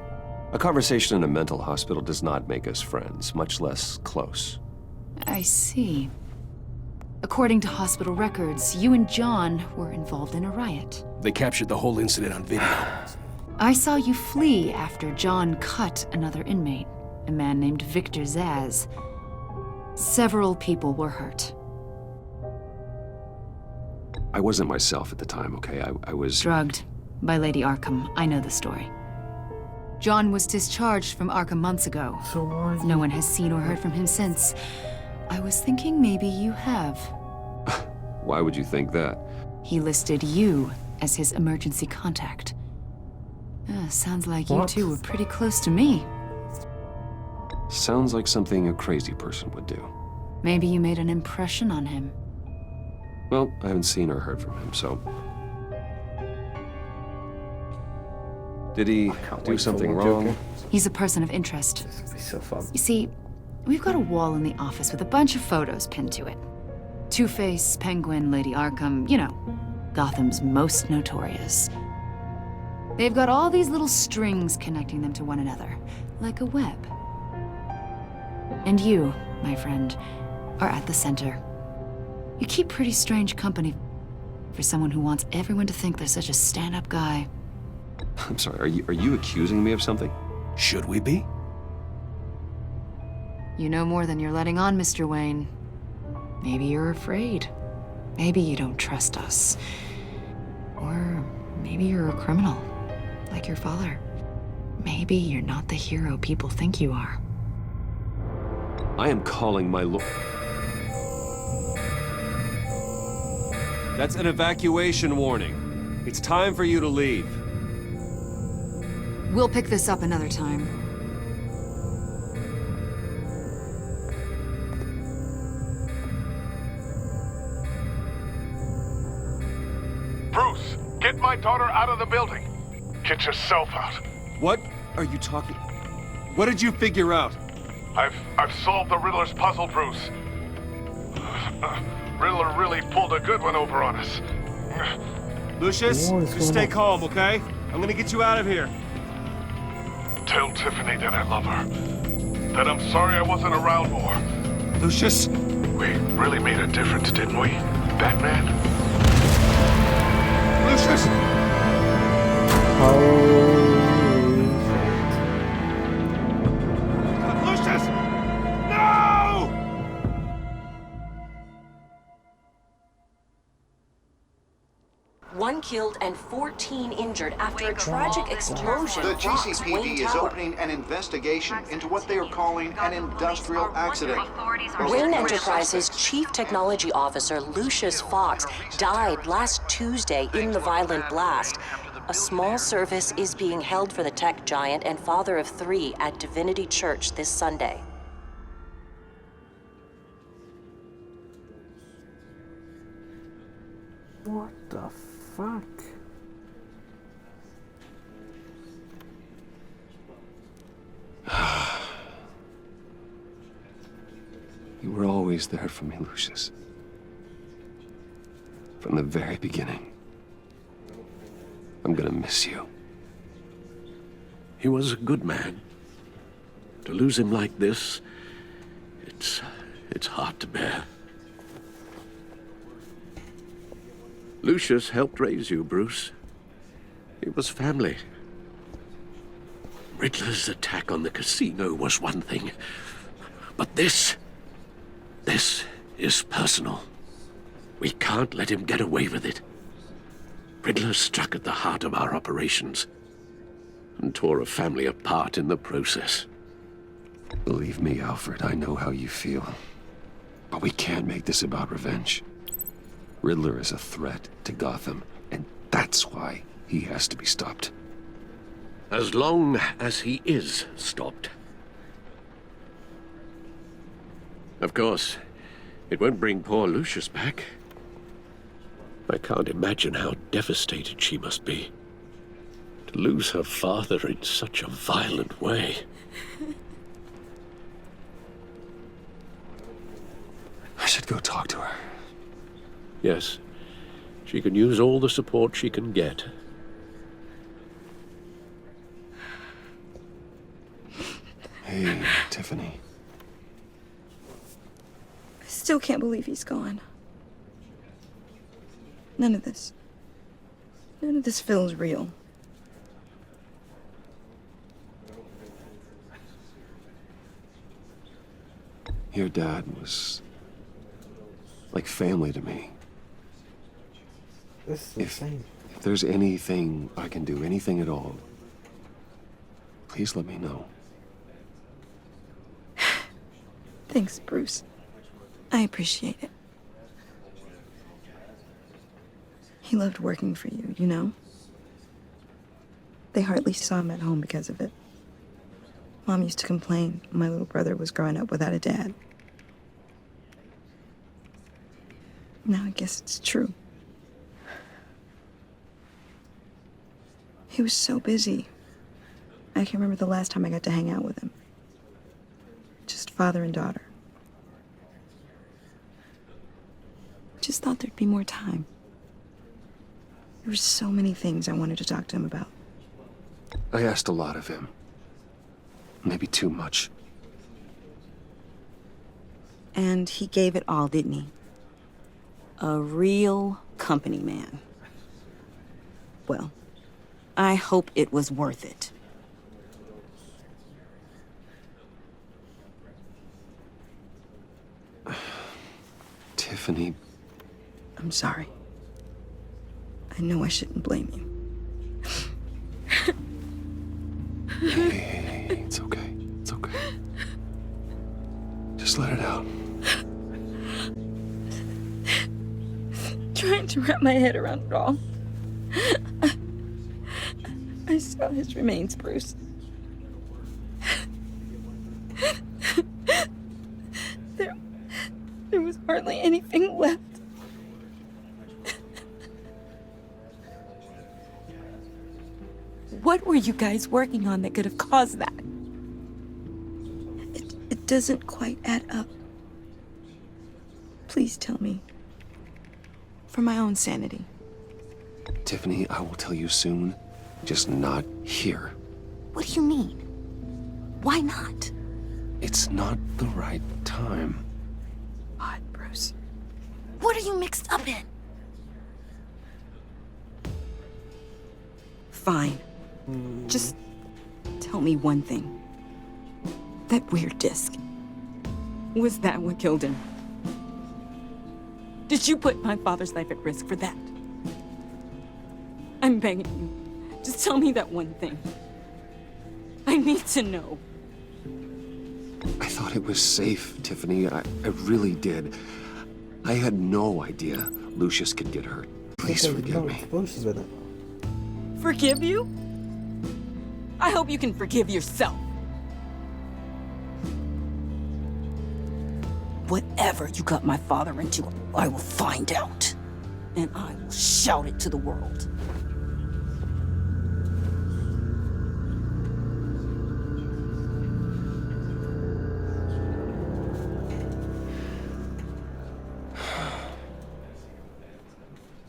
A conversation in a mental hospital does not make us friends, much less close. I see. According to hospital records, you and John were involved in a riot. They captured the whole incident on video. I saw you flee after John cut another inmate, a man named Victor Zsasz. Several people were hurt. I wasn't myself at the time, okay? I was... Drugged by Lady Arkham. I know the story. John was discharged from Arkham months ago. So why? No one has seen or heard from him since. I was thinking maybe you have. Why would you think that? He listed you as his emergency contact. Sounds like you two were pretty close to me. Sounds like something a crazy person would do. Maybe you made an impression on him. Well, I haven't seen or heard from him, so... Did he do something wrong? He's a person of interest. This would be so fun. You see, we've got a wall in the office with a bunch of photos pinned to it. Two-Face, Penguin, Lady Arkham, you know, Gotham's most notorious. They've got all these little strings connecting them to one another, like a web. And you, my friend, are at the center. You keep pretty strange company for someone who wants everyone to think they're such a stand-up guy. I'm sorry, are you accusing me of something? Should we be? You know more than you're letting on, Mr. Wayne. Maybe you're afraid. Maybe you don't trust us. Or maybe you're a criminal, like your father. Maybe you're not the hero people think you are. I am calling my lord. That's an evacuation warning. It's time for you to leave. We'll pick this up another time. Bruce, get my daughter out of the building. Get yourself out. What are you talking? What did you figure out? I've solved the Riddler's puzzle, Bruce. Riddler really pulled a good one over on us. Lucius, just stay calm, okay? I'm gonna get you out of here. Tell Tiffany that I love her. That I'm sorry I wasn't around more. Lucius! We really made a difference, didn't we, Batman? Lucius! Lucius! No! One killed and 14 injured after a tragic explosion. The rocks Wayne GCPD is Tower. opening an investigation into what they are calling an industrial accident. Wayne Enterprises Chief Technology Officer Lucius Fox died last Tuesday in the violent blast. A small service is being held for the tech giant and father of 3 at Divinity Church this Sunday. What the fuck? You were always there for me, Lucius. From the very beginning. I'm gonna miss you. He was a good man. To lose him like this, it's hard to bear. Lucius helped raise you, Bruce. It was family. Riddler's attack on the casino was one thing, but this is personal. We can't let him get away with it. Riddler struck at the heart of our operations and tore a family apart in the process. Believe me, Alfred, I know how you feel. But we can't make this about revenge. Riddler is a threat to Gotham, and that's why he has to be stopped. As long as he is stopped. Of course, it won't bring poor Lucius back. I can't imagine how devastated she must be. To lose her father in such a violent way. I should go talk to her. Yes, she can use all the support she can get. Hey, Tiffany. I still can't believe he's gone. None of this feels real. Your dad was like family to me. This is insane. If there's anything I can do, anything at all, please let me know. Thanks, Bruce. I appreciate it. He loved working for you, you know? They hardly saw him at home because of it. Mom used to complain my little brother was growing up without a dad. Now I guess it's true. He was so busy. I can't remember the last time I got to hang out with him. Just father and daughter. Just thought there'd be more time. There were so many things I wanted to talk to him about. I asked a lot of him. Maybe too much. And he gave it all, didn't he? A real company man. Well, I hope it was worth it. Tiffany. I'm sorry. I know I shouldn't blame you. Hey, it's okay. It's okay. Just let it out. Trying to wrap my head around it all. I saw his remains, Bruce. There was hardly anything left. What were you guys working on that could have caused that? It doesn't quite add up. Please tell me. For my own sanity. Tiffany, I will tell you soon. Just not here. What do you mean? Why not? It's not the right time. God, Bruce. What are you mixed up in? Fine. Just tell me one thing. That weird disc. Was that what killed him? Did you put my father's life at risk for that? I'm begging you. Just tell me that one thing. I need to know. I thought it was safe, Tiffany. I really did. I had no idea Lucius could get hurt. Please forgive me. Forgive you? I hope you can forgive yourself. Whatever you got my father into, I will find out. And I will shout it to the world.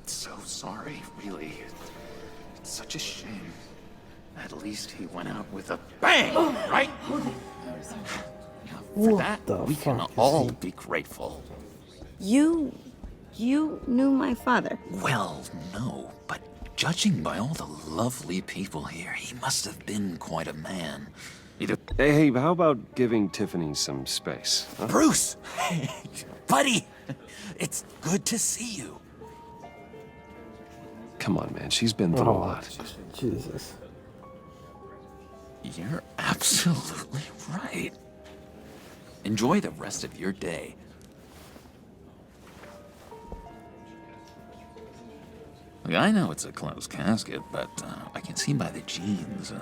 So sorry, really. It's such a shame. At least he went out with a bang, right? For that, we can all be grateful. You knew my father? Well, no, but judging by all the lovely people here, he must have been quite a man. Hey, how about giving Tiffany some space? Huh? Bruce! Buddy! It's good to see you. Come on, man. She's been through a lot. Jesus. You're absolutely right. Enjoy the rest of your day. Look, I know it's a closed casket, but I can see by the jeans,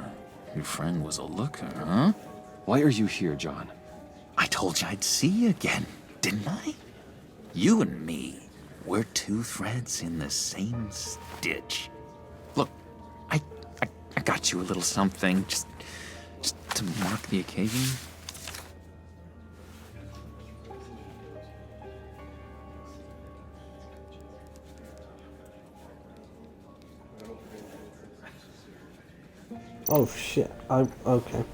your friend was a looker, huh? Why are you here, John? I told you I'd see you again, didn't I? You and me, we're two threads in the same stitch. Look, I got you a little something, just to mark the occasion. Oh shit. Okay.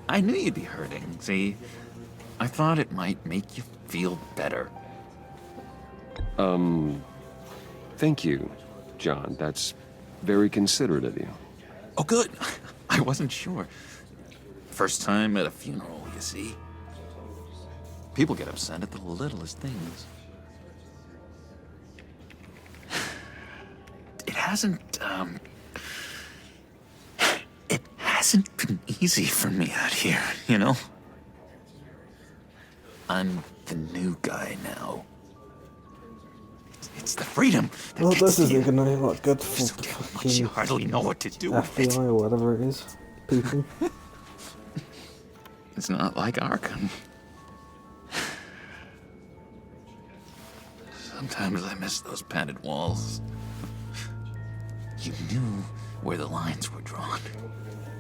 I knew you'd be hurting, see? I thought it might make you feel better. Thank you, John. That's very considerate of you. Oh, good. I wasn't sure. First time at a funeral, you see? People get upset at the littlest things. It hasn't been easy for me out here, you know? I'm the new guy now. It's the freedom that Well, gets this you. isn't gonna look good for You hardly know what to do with it. FBI or whatever it is. People. It's not like Arkham. Sometimes I miss those padded walls. You knew where the lines were drawn.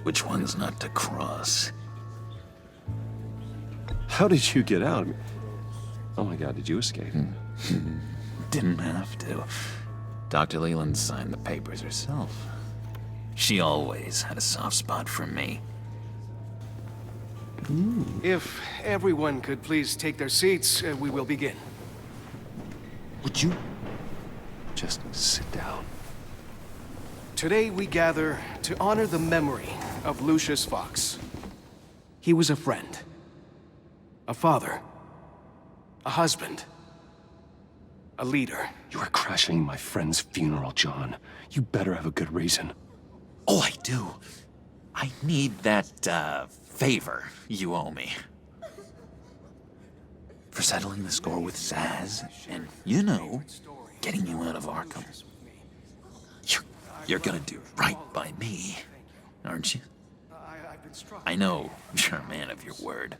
Which ones not to cross. How did you get out? Oh my God, did you escape? Didn't have to. Dr. Leland signed the papers herself. She always had a soft spot for me. If everyone could please take their seats, we will begin. Would you just sit down? Today we gather to honor the memory of Lucius Fox. He was a friend, a father, a husband, a leader. You are crashing my friend's funeral, John. You better have a good reason. Oh, I do. I need that, favor you owe me. for settling the score with Zaz, and, you know, getting you out of Arkham. You're gonna do right by me, aren't you? I know you're a man of your word.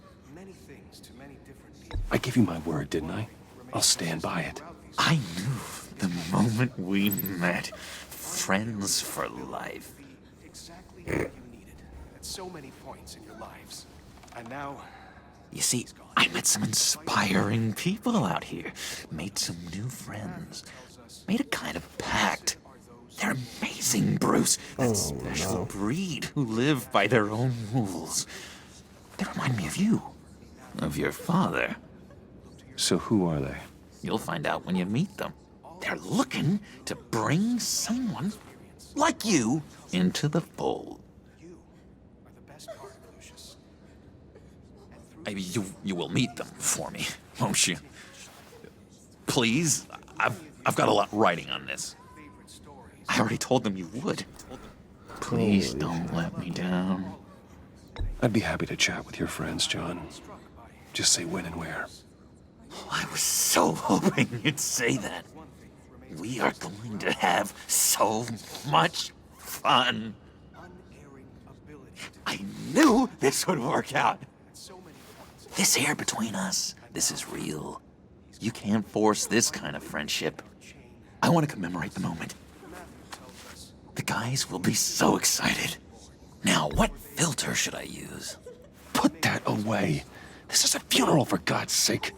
I gave you my word, didn't I? I'll stand by it. I knew the moment we met. Friends for life. Exactly what you needed at so many points in your lives. And now... You see, I met some inspiring people out here. Made some new friends. Made a kind of pact. They're amazing, Bruce. That special breed who live by their own rules. They remind me of you. Of your father. So who are they? You'll find out when you meet them. They're looking to bring someone like you into the fold. You will meet them for me, won't you? Please, I've got a lot writing on this. I already told them you would. Please don't let me down. I'd be happy to chat with your friends, John. Just say when and where. I was so hoping you'd say that. We are going to have so much fun. I knew this would work out. This here between us, this is real. You can't force this kind of friendship. I want to commemorate the moment. The guys will be so excited. Now, what filter should I use? Put that away. This is a funeral, for God's sake.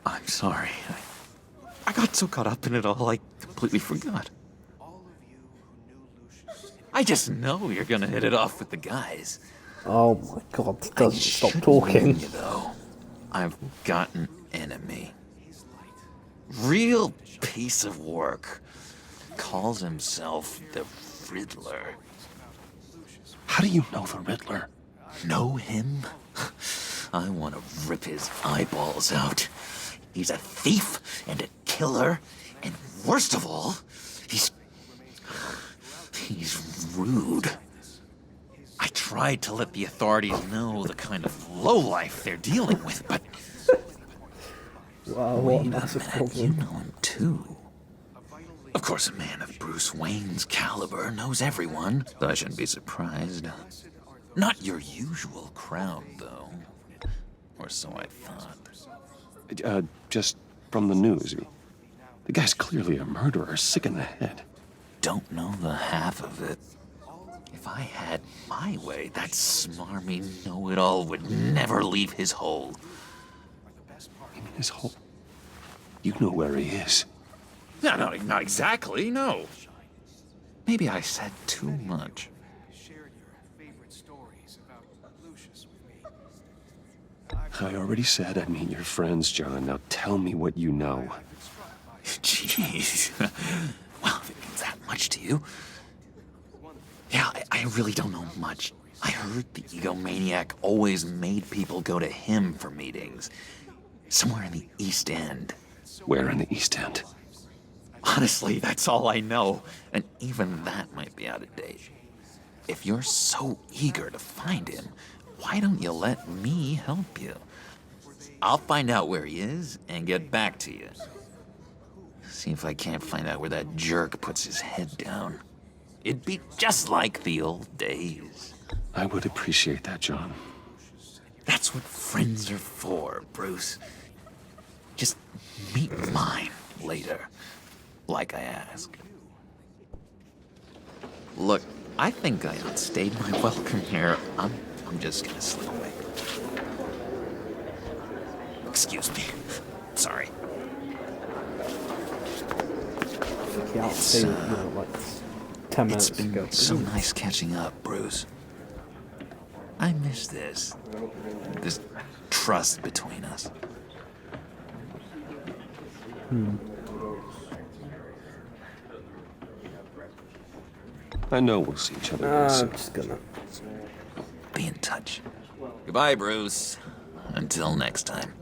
I'm sorry. I got so caught up in it all, I completely forgot. I just know you're gonna hit it off with the guys. Oh my God, he doesn't stop talking. You know, I've got an enemy. Real piece of work. Calls himself the Riddler. How do you know the Riddler? Know him? I want to rip his eyeballs out. He's a thief and a killer, and worst of all, he's rude. I tried to let the authorities know the kind of lowlife they're dealing with, but... Wow, what a massive problem. You know him too. Of course, a man of Bruce Wayne's caliber knows everyone, so I shouldn't be surprised. Not your usual crowd, though. Or so I thought. Just from the news. The guy's clearly a murderer, sick in the head. Don't know the half of it. If I had my way, that smarmy know-it-all would never leave his hole. You mean his hole? You know where he is. No, not exactly, no. Maybe I said too much. I already said I'd meet your friends, John. Now tell me what you know. Jeez. Well, if it means that much to you. Yeah, I really don't know much. I heard the egomaniac always made people go to him for meetings. Somewhere in the East End. Where in the East End? Honestly, that's all I know. And even that might be out of date. If you're so eager to find him, why don't you let me help you? I'll find out where he is and get back to you. See if I can't find out where that jerk puts his head down. It'd be just like the old days. I would appreciate that, John. That's what friends are for, Bruce. Just meet mine later, like I asked. Look, I think I outstayed my welcome here. I'm just gonna slip away. Excuse me. Sorry. Yeah, It's 10 minutes been ago. so nice catching up, Bruce. I miss this trust between us. I know we'll see each other I'm soon. just gonna... Be in touch. Goodbye, Bruce. Until next time.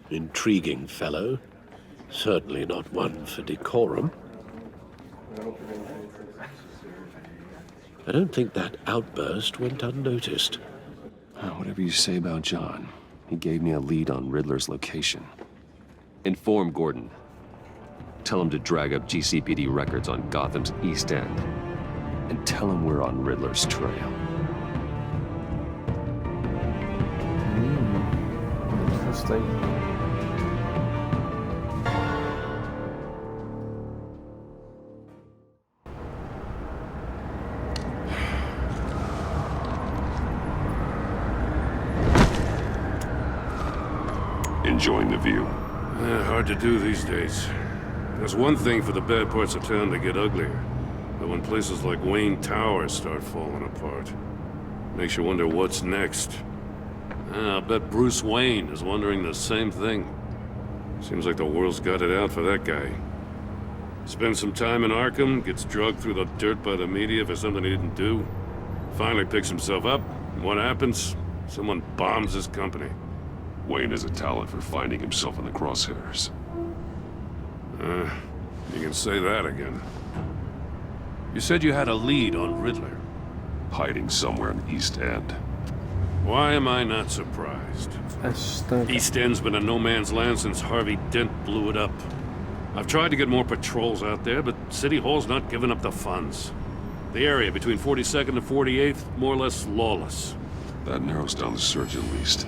Intriguing fellow. Certainly not one for decorum. I don't think that outburst went unnoticed. Whatever you say about John, he gave me a lead on Riddler's location. Inform Gordon. Tell him to drag up GCPD records on Gotham's East End. And tell him we're on Riddler's trail. Interesting. Enjoying the view. Hard to do these days. There's one thing for the bad parts of town to get uglier. But when places like Wayne Tower start falling apart, makes you wonder what's next. I'll bet Bruce Wayne is wondering the same thing. Seems like the world's got it out for that guy. Spends some time in Arkham, gets drugged through the dirt by the media for something he didn't do. Finally picks himself up, and what happens? Someone bombs his company. Wayne has a talent for finding himself in the crosshairs. You can say that again. You said you had a lead on Riddler. Hiding somewhere in East End. Why am I not surprised? East End's been a no man's land since Harvey Dent blew it up. I've tried to get more patrols out there, but City Hall's not giving up the funds. The area between 42nd and 48th, more or less lawless. That narrows down the search at least.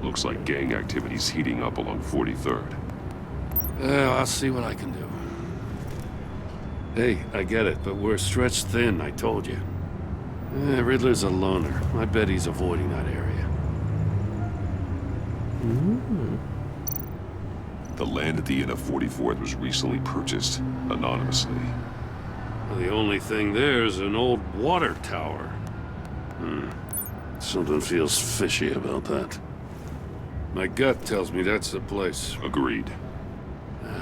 Looks like gang activity's heating up along 43rd. I'll see what I can do. Hey, I get it, but we're stretched thin, I told you. Riddler's a loner. I bet he's avoiding that area. The land at the end of 44th was recently purchased, anonymously. Well, the only thing there is an old water tower. Something feels fishy about that. My gut tells me that's the place. Agreed.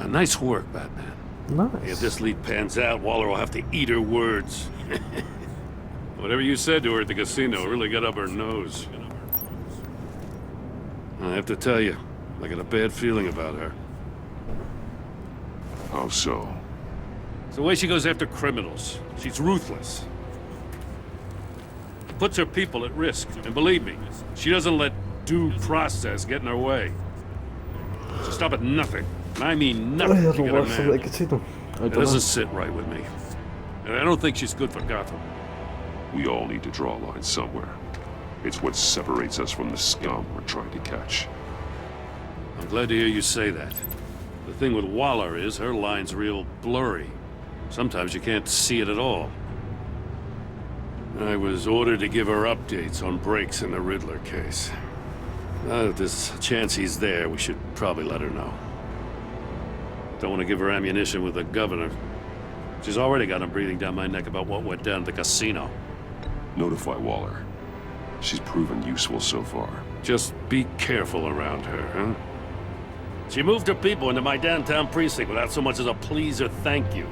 Nice work, Batman. Nice. If this lead pans out, Waller will have to eat her words. Whatever you said to her at the casino really got up her nose. I have to tell you, I got a bad feeling about her. How so? It's the way she goes after criminals. She's ruthless. Puts her people at risk. And believe me, she doesn't let due process get in her way. She'll stop at nothing. And I mean nothing to get her man. It doesn't sit right with me. And I don't think she's good for Gotham. We all need to draw a line somewhere. It's what separates us from the scum we're trying to catch. I'm glad to hear you say that. The thing with Waller is her line's real blurry. Sometimes you can't see it at all. I was ordered to give her updates on breaks in the Riddler case. If there's a chance he's there, we should probably let her know. Don't want to give her ammunition with the governor. She's already got him breathing down my neck about what went down at the casino. Notify Waller. She's proven useful so far. Just be careful around her, huh? She moved her people into my downtown precinct without so much as a please or thank you.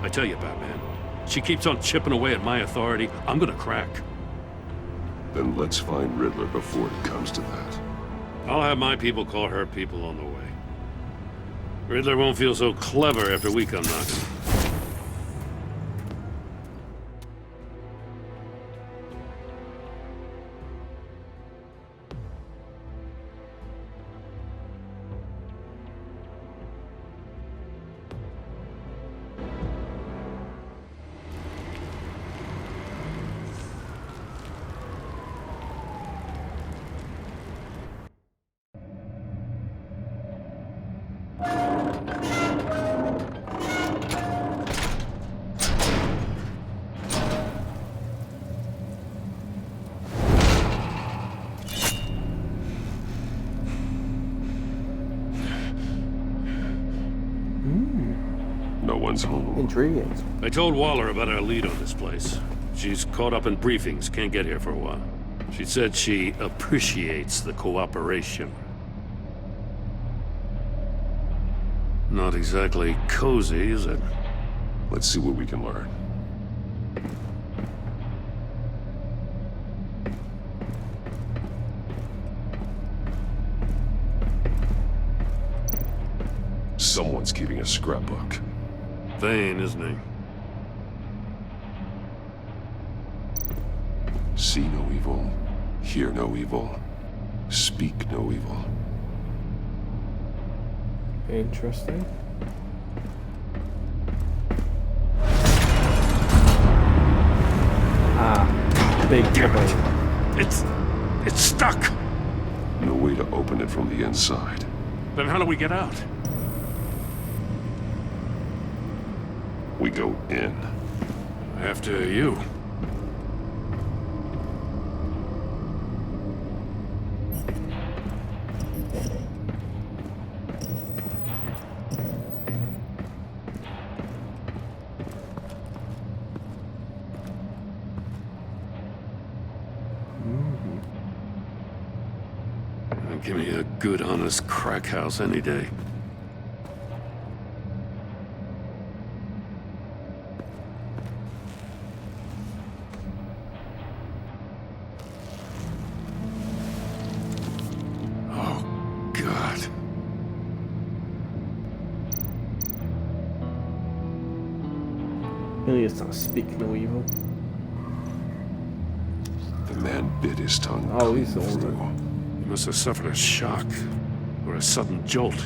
I tell you, Batman, she keeps on chipping away at my authority, I'm gonna crack. Then let's find Riddler before it comes to that. I'll have my people call her people on the way. Riddler won't feel so clever after we come knocking. No one's home. Intriguing. I told Waller about our lead on this place. She's caught up in briefings, can't get here for a while. She said she appreciates the cooperation. Not exactly cozy, is it? Let's see what we can learn. Someone's keeping a scrapbook. vain, isn't he? See no evil, hear no evil, speak no evil. Interesting. Big Damn it! It's stuck! No way to open it from the inside. Then how do we get out? We go in. After you. Give me a good, honest crack house any day. Oh, God. Really, it's not speak no evil. The man bit his tongue. Oh, he's older. He must have suffered a shock or a sudden jolt.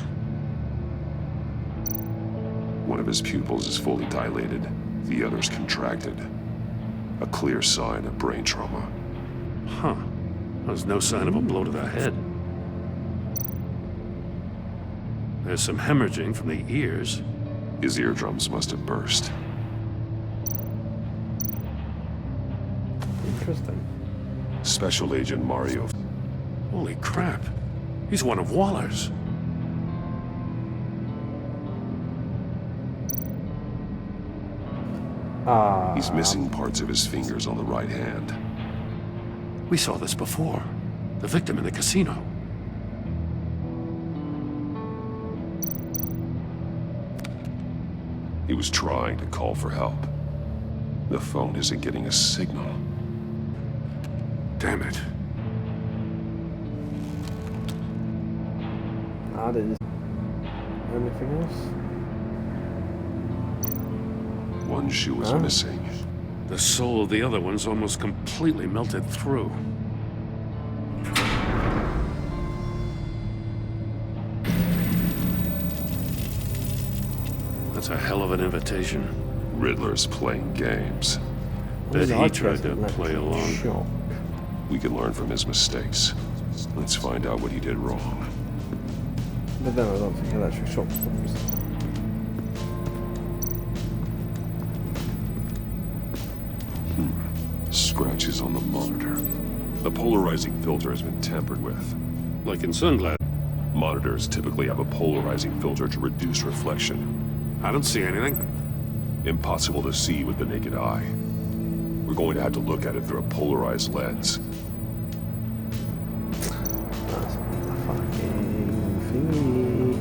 One of his pupils is fully dilated, the other's contracted. A clear sign of brain trauma. Huh. There's no sign of a blow to the head. There's some hemorrhaging from the ears. His eardrums must have burst. Interesting. Special Agent Mario. Holy crap. He's one of Waller's. He's missing parts of his fingers on the right hand. We saw this before. The victim in the casino. He was trying to call for help. The phone isn't getting a signal. Damn it. Anything else? One shoe is missing. The soul of the other one's almost completely melted through. That's a hell of an invitation. Riddler's playing games. Bet he tried to play along. We can learn from his mistakes. Let's find out what he did wrong. But then I don't think electric shock bombs. Scratches on the monitor. The polarizing filter has been tampered with. Like in sunglasses. Monitors typically have a polarizing filter to reduce reflection. I don't see anything. Impossible to see with the naked eye. We're going to have to look at it through a polarized lens. That's a fucking thingy.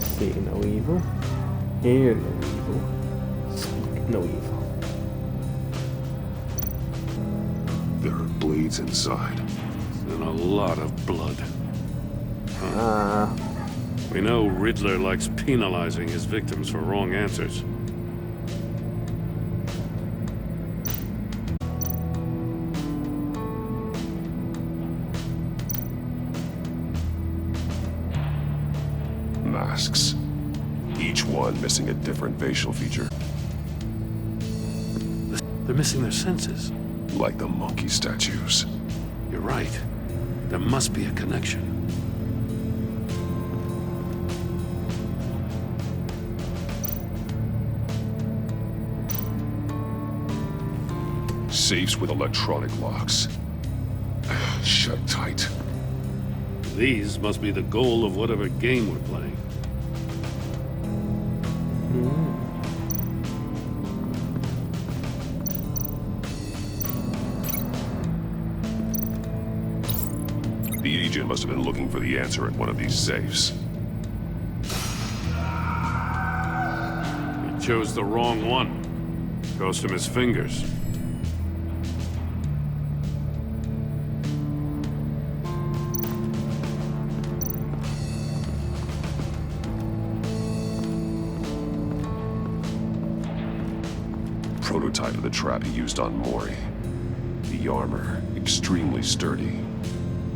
See no evil, hear no evil, speak no evil. There are blades inside. And a lot of blood. We know Riddler likes penalizing his victims for wrong answers. Masks. Each one missing a different facial feature. They're missing their senses. Like the monkey statues. You're right. There must be a connection. Safes with electronic locks. Shut tight. These must be the goal of whatever game we're playing. The agent must have been looking for the answer in one of these safes. He chose the wrong one. Cost him his fingers. prototype of the trap he used on Mori. The armor, extremely sturdy,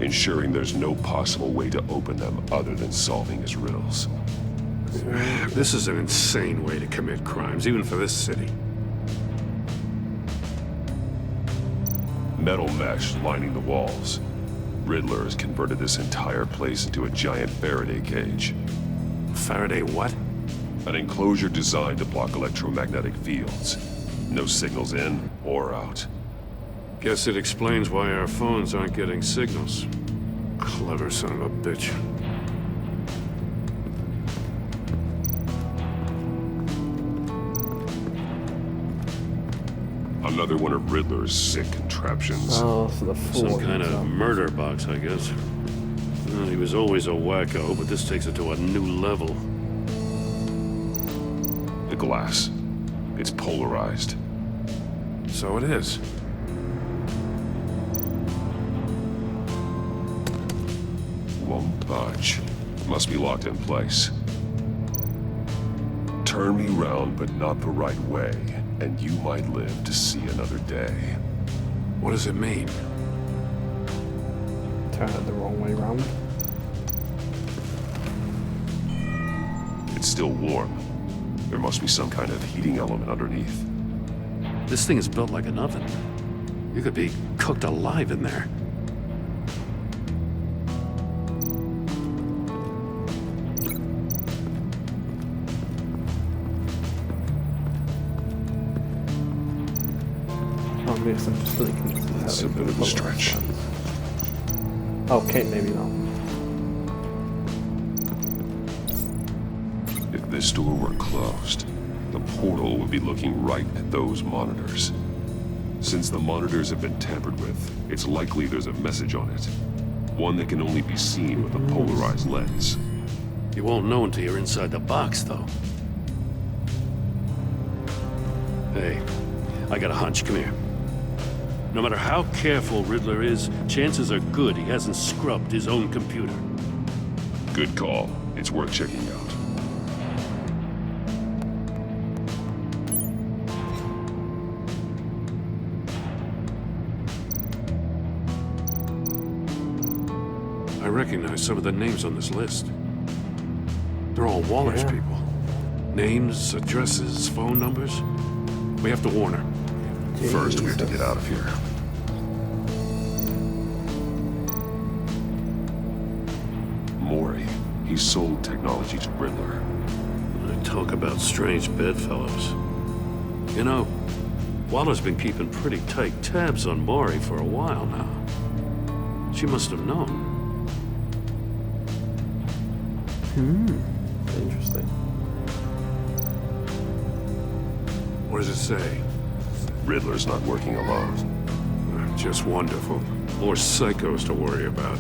ensuring there's no possible way to open them other than solving his riddles. This is an insane way to commit crimes, even for this city. Metal mesh lining the walls. Riddler has converted this entire place into a giant Faraday cage. Faraday what? An enclosure designed to block electromagnetic fields. No signals in or out. Guess it explains why our phones aren't getting signals. Clever son of a bitch. Another one of Riddler's sick contraptions. Oh, so the Some kind of murder box, I guess. Well, he was always a wacko, but this takes it to a new level. The glass. It's polarized. So it is. Won't budge. Must be locked in place. Turn me round, but not the right way, and you might live to see another day. What does it mean? Turn it the wrong way round. It's still warm. There must be some kind of heating element underneath. This thing is built like an oven. You could be cooked alive in there. Oh, maybe some just really confused. It's a bit of a stretch. Okay, maybe not. If this door were closed, the portal would be looking right at those monitors. Since the monitors have been tampered with, it's likely there's a message on it. One that can only be seen with a polarized lens. You won't know until you're inside the box, though. Hey, I got a hunch. Come here. No matter how careful Riddler is, chances are good he hasn't scrubbed his own computer. Good call. It's worth checking out. I recognize some of the names on this list. They're all Waller's people. Names, addresses, phone numbers. We have to warn her. First, we have to get out of here. Mori. He sold technology to Riddler. Talk about strange bedfellows. You know, Waller's been keeping pretty tight tabs on Mori for a while now. She must have known. Interesting. What does it say? Riddler's not working alone. Just wonderful. More psychos to worry about.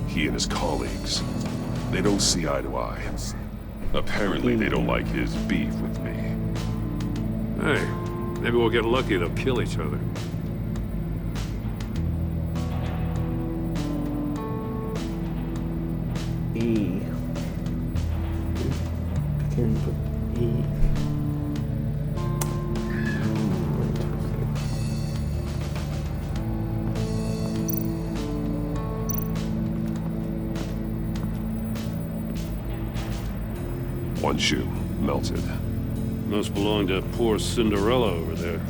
He and his colleagues, they don't see eye to eye. Apparently, they don't like his beef with me. Hey, maybe we'll get lucky to kill each other. E. Begins with E. One shoe, melted. Must belong to poor Cinderella over there.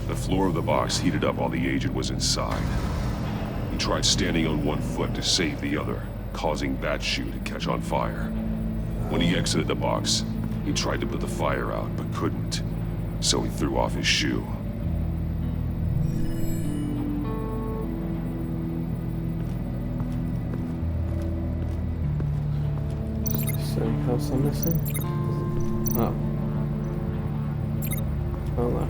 The floor of the box heated up while the agent was inside. He tried standing on one foot to save the other, causing that shoe to catch on fire. When he exited the box, he tried to put the fire out, but couldn't. So he threw off his shoe. So, how's some missing? Oh. Oh no.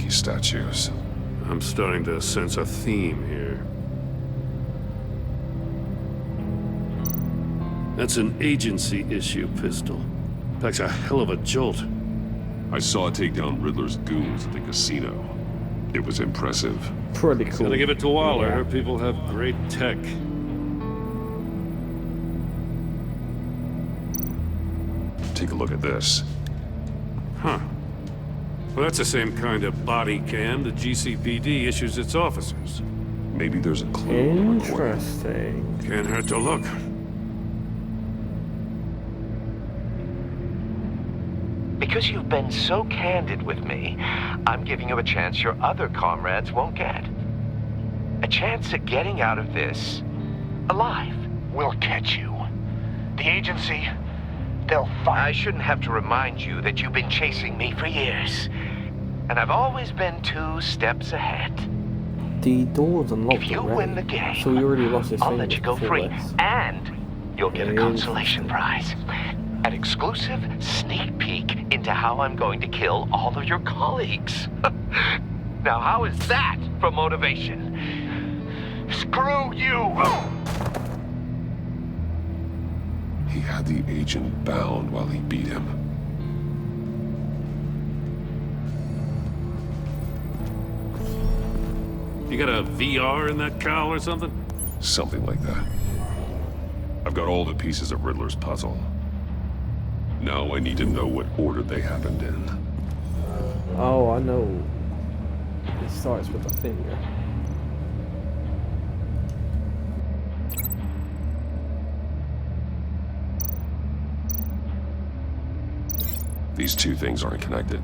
monkey statues. I'm starting to sense a theme here. That's an agency issue pistol. Packs a hell of a jolt. I saw it take down Riddler's goons at the casino. It was impressive. Pretty cool. Gotta give it to Waller. Her people have great tech. Take a look at this. Huh. Well, that's the same kind of body cam the GCPD issues its officers. Maybe there's a clue on the recording. Interesting. Can't hurt to look. Because you've been so candid with me, I'm giving you a chance your other comrades won't get. A chance at getting out of this alive. We'll catch you. The agency, they'll find... I shouldn't have to remind you that you've been chasing me for years. And I've always been 2 steps ahead. The door's unlocked If you already, win the game, so he already lost his I'll fingers let you go before free. this. And you'll get a consolation prize. An exclusive sneak peek into how I'm going to kill all of your colleagues. Now, how is that for motivation? Screw you! He had the agent bound while he beat him. You got a VR in that cowl or something? Something like that. I've got all the pieces of Riddler's puzzle. Now I need to know what order they happened in. Oh, I know. It starts with a finger. These 2 things aren't connected.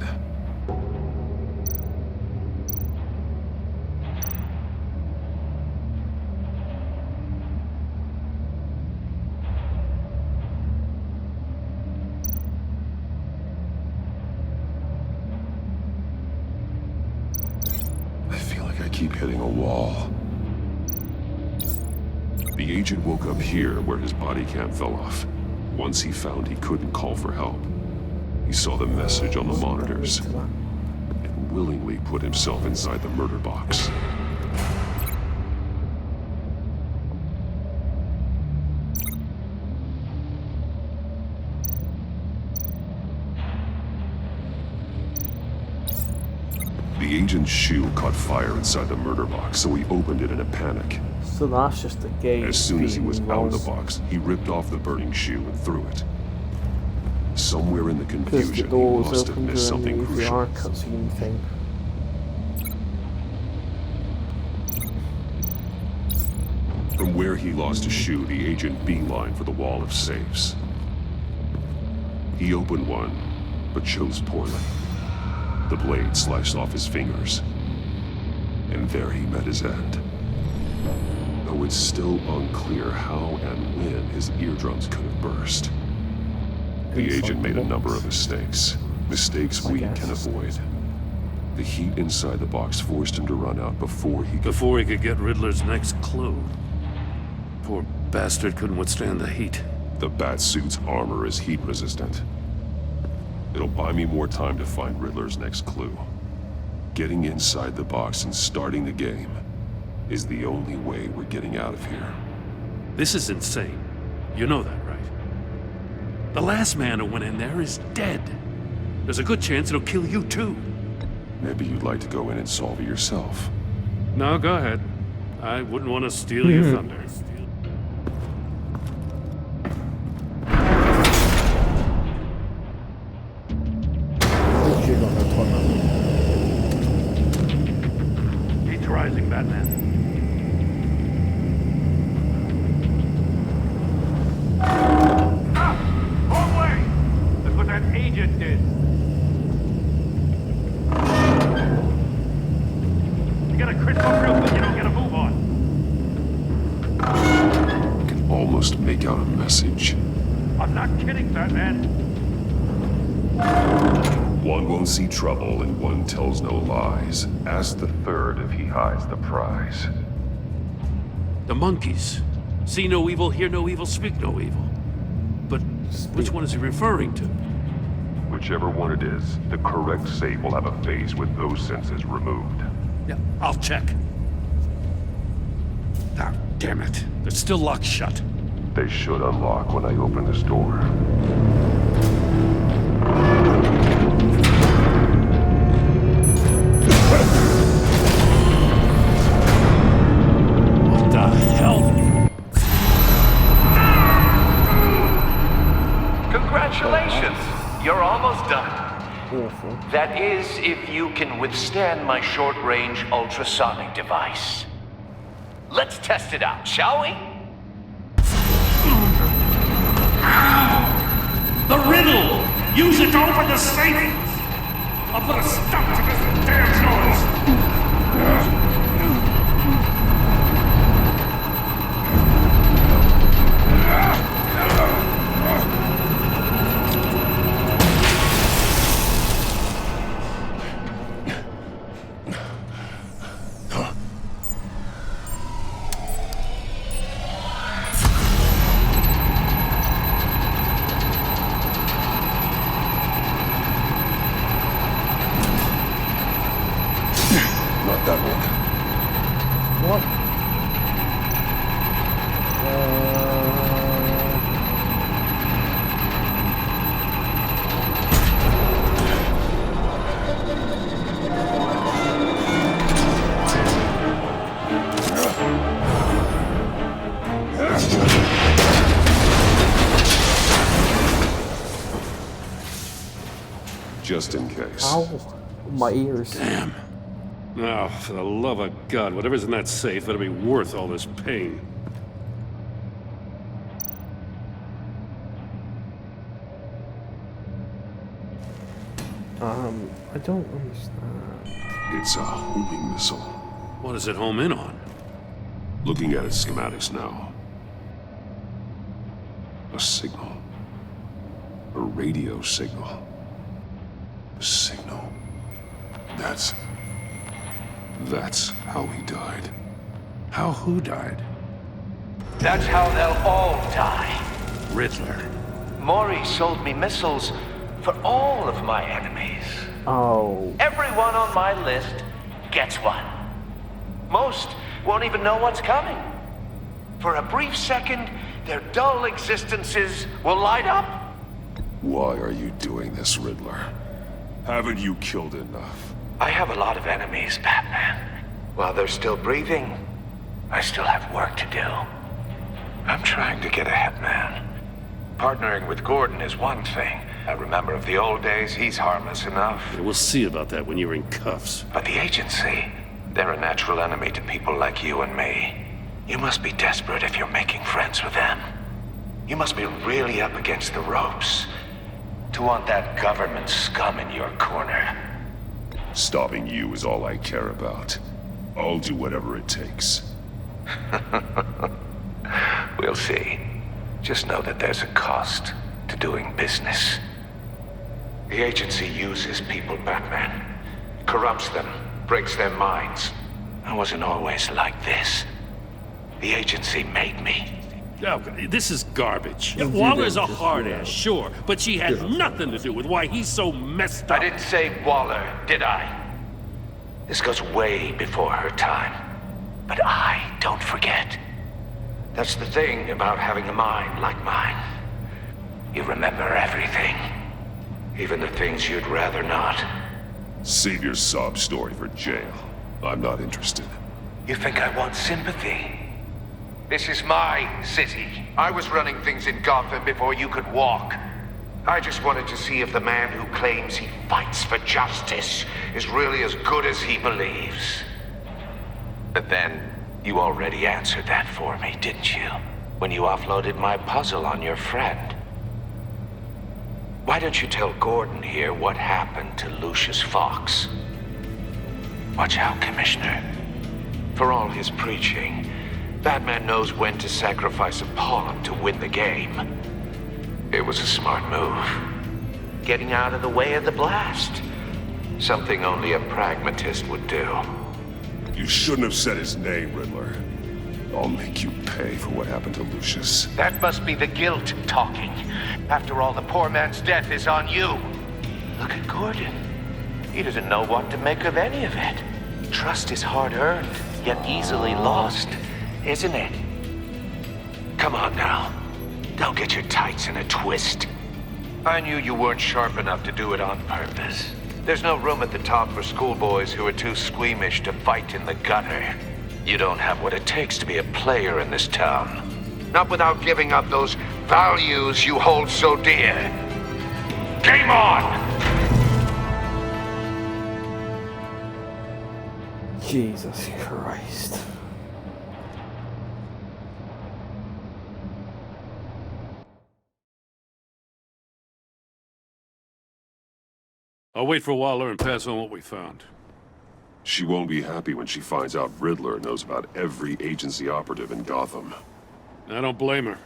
Keep hitting a wall. The agent woke up here where his body cam fell off. Once he found he couldn't call for help, he saw the message on the monitors and willingly put himself inside the murder box. The agent's shoe caught fire inside the murder box, so he opened it in a panic. So that's just a game. As soon as he was being out of lost. the box, he ripped off the burning shoe and threw it. Somewhere in the Because the confusion, he door was must have open missed during something the crucial. VR cutscene thing. From where he lost a shoe, the agent beelined for the wall of safes. He opened one, but chose poorly. The blade sliced off his fingers. And there he met his end. Though it's still unclear how and when his eardrums could have burst. The agent made a number of mistakes. Mistakes we can avoid. The heat inside the box forced him to run out before he could get Riddler's next clue. Poor bastard couldn't withstand the heat. The Batsuit's armor is heat resistant. It'll buy me more time to find Riddler's next clue. Getting inside the box and starting the game is the only way we're getting out of here. This is insane. You know that, right? The last man who went in there is dead. There's a good chance it'll kill you too. Maybe you'd like to go in and solve it yourself. No, go ahead. I wouldn't want to steal your thunder. Heat's rising, Batman. Wrong way! That's what that agent did. You gotta crisp up real quick, you don't get a move on. I can almost make out a message. I'm not kidding, Batman. One won't see trouble and one tells no lies. Ask the third if he hides the prize. The monkeys. See no evil, hear no evil, speak no evil. But which one is he referring to? Whichever one it is, the correct safe will have a phase with those sensors removed. Yeah, I'll check. Ah, damn it. They're still locked shut. They should unlock when I open this door. What the hell? Congratulations! You're almost done. Awful. That is, if you can withstand my short-range ultrasonic device. Let's test it out, shall we? The riddle! Use it to open the safe! I'll put a stop to this damn noise! Not that one. What? Just in case. Ow. My ears. Damn. Oh, for the love of God, whatever's in that safe better be worth all this pain. I don't understand. It's a homing missile. What does it home in on? Looking at its schematics now. A signal. A radio signal. A signal. That's how he died. How who died? That's how they'll all die. Riddler. Maury sold me missiles for all of my enemies. Oh. Everyone on my list gets one. Most won't even know what's coming. For a brief second, their dull existences will light up. Why are you doing this, Riddler? Haven't you killed enough? I have a lot of enemies, Batman. While they're still breathing, I still have work to do. I'm trying to get ahead, man. Partnering with Gordon is one thing. I remember of the old days, he's harmless enough. Yeah, we'll see about that when you're in cuffs. But the agency, they're a natural enemy to people like you and me. You must be desperate if you're making friends with them. You must be really up against the ropes to want that government scum in your corner. Stopping you is all I care about. I'll do whatever it takes. We'll see. Just know that there's a cost to doing business. The agency uses people, Batman. Corrupts them, breaks their minds. I wasn't always like this. The agency made me. Oh, this is garbage. Yeah, Waller's a hard ass, sure, but she had nothing to do with why he's so messed up. I didn't say Waller, did I? This goes way before her time. But I don't forget. That's the thing about having a mind like mine. You remember everything. Even the things you'd rather not. Save your sob story for jail. I'm not interested. You think I want sympathy? This is my city. I was running things in Gotham before you could walk. I just wanted to see if the man who claims he fights for justice is really as good as he believes. But then, you already answered that for me, didn't you? When you offloaded my puzzle on your friend. Why don't you tell Gordon here what happened to Lucius Fox? Watch out, Commissioner. For all his preaching, Batman knows when to sacrifice a pawn to win the game. It was a smart move. Getting out of the way of the blast. Something only a pragmatist would do. You shouldn't have said his name, Riddler. I'll make you pay for what happened to Lucius. That must be the guilt talking. After all, the poor man's death is on you. Look at Gordon. He doesn't know what to make of any of it. Trust is hard-earned, yet easily lost, isn't it? Come on now. Don't get your tights in a twist. I knew you weren't sharp enough to do it on purpose. There's no room at the top for schoolboys who are too squeamish to fight in the gutter. You don't have what it takes to be a player in this town. Not without giving up those values you hold so dear. Game on! Jesus Christ. I'll wait for Waller and pass on what we found. She won't be happy when she finds out Riddler knows about every agency operative in Gotham. I don't blame her.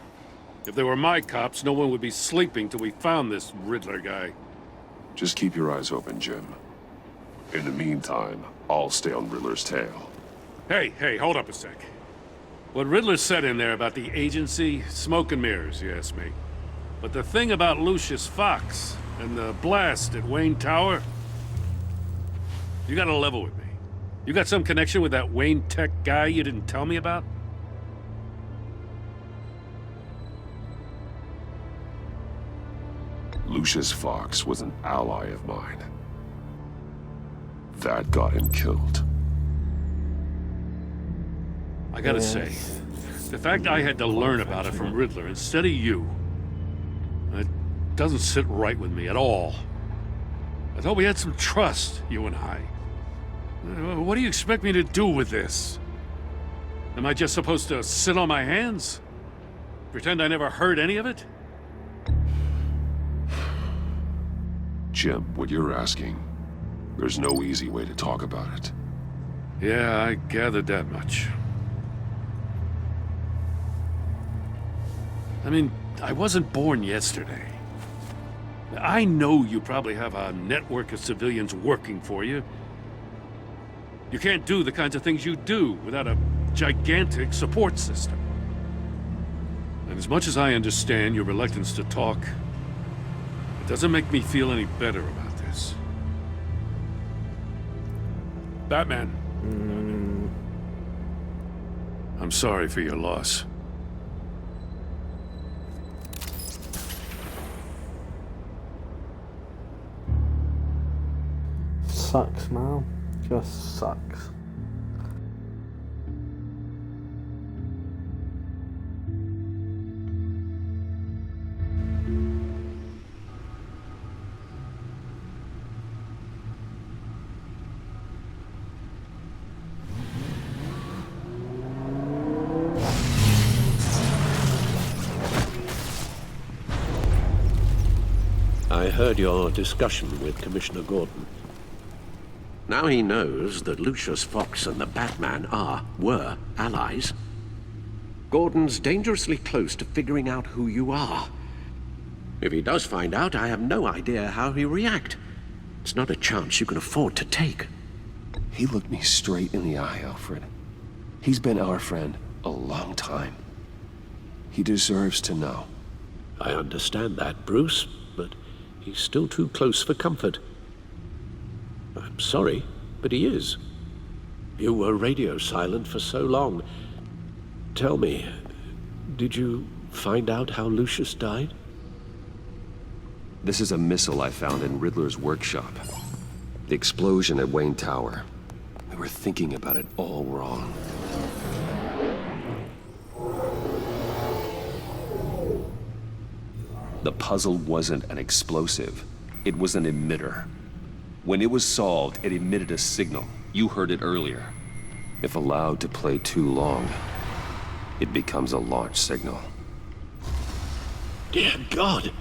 If they were my cops, no one would be sleeping till we found this Riddler guy. Just keep your eyes open, Jim. In the meantime, I'll stay on Riddler's tail. Hey, hold up a sec. What Riddler said in there about the agency, smoke and mirrors, you ask me. But the thing about Lucius Fox and the blast at Wayne Tower, you gotta level with me. You got some connection with that Wayne Tech guy you didn't tell me about? Lucius Fox was an ally of mine. That got him killed. I gotta say, the fact I had to learn about it from Riddler instead of you, it doesn't sit right with me at all. I thought we had some trust, you and I. What do you expect me to do with this? Am I just supposed to sit on my hands? Pretend I never heard any of it? Jim, what you're asking, there's no easy way to talk about it. Yeah, I gathered that much. I mean, I wasn't born yesterday. I know you probably have a network of civilians working for you. You can't do the kinds of things you do without a gigantic support system. And as much as I understand your reluctance to talk, it doesn't make me feel any better about this. Batman. I'm sorry for your loss. Sucks, man. Just sucks. I heard your discussion with Commissioner Gordon. Now he knows that Lucius Fox and the Batman were allies. Gordon's dangerously close to figuring out who you are. If he does find out, I have no idea how he'll react. It's not a chance you can afford to take. He looked me straight in the eye, Alfred. He's been our friend a long time. He deserves to know. I understand that, Bruce, but he's still too close for comfort. I'm sorry, but he is. You were radio silent for so long. Tell me, did you find out how Lucius died? This is a missile I found in Riddler's workshop. The explosion at Wayne Tower. We were thinking about it all wrong. The puzzle wasn't an explosive. It was an emitter. When it was solved, it emitted a signal. You heard it earlier. If allowed to play too long, it becomes a launch signal. Dear God,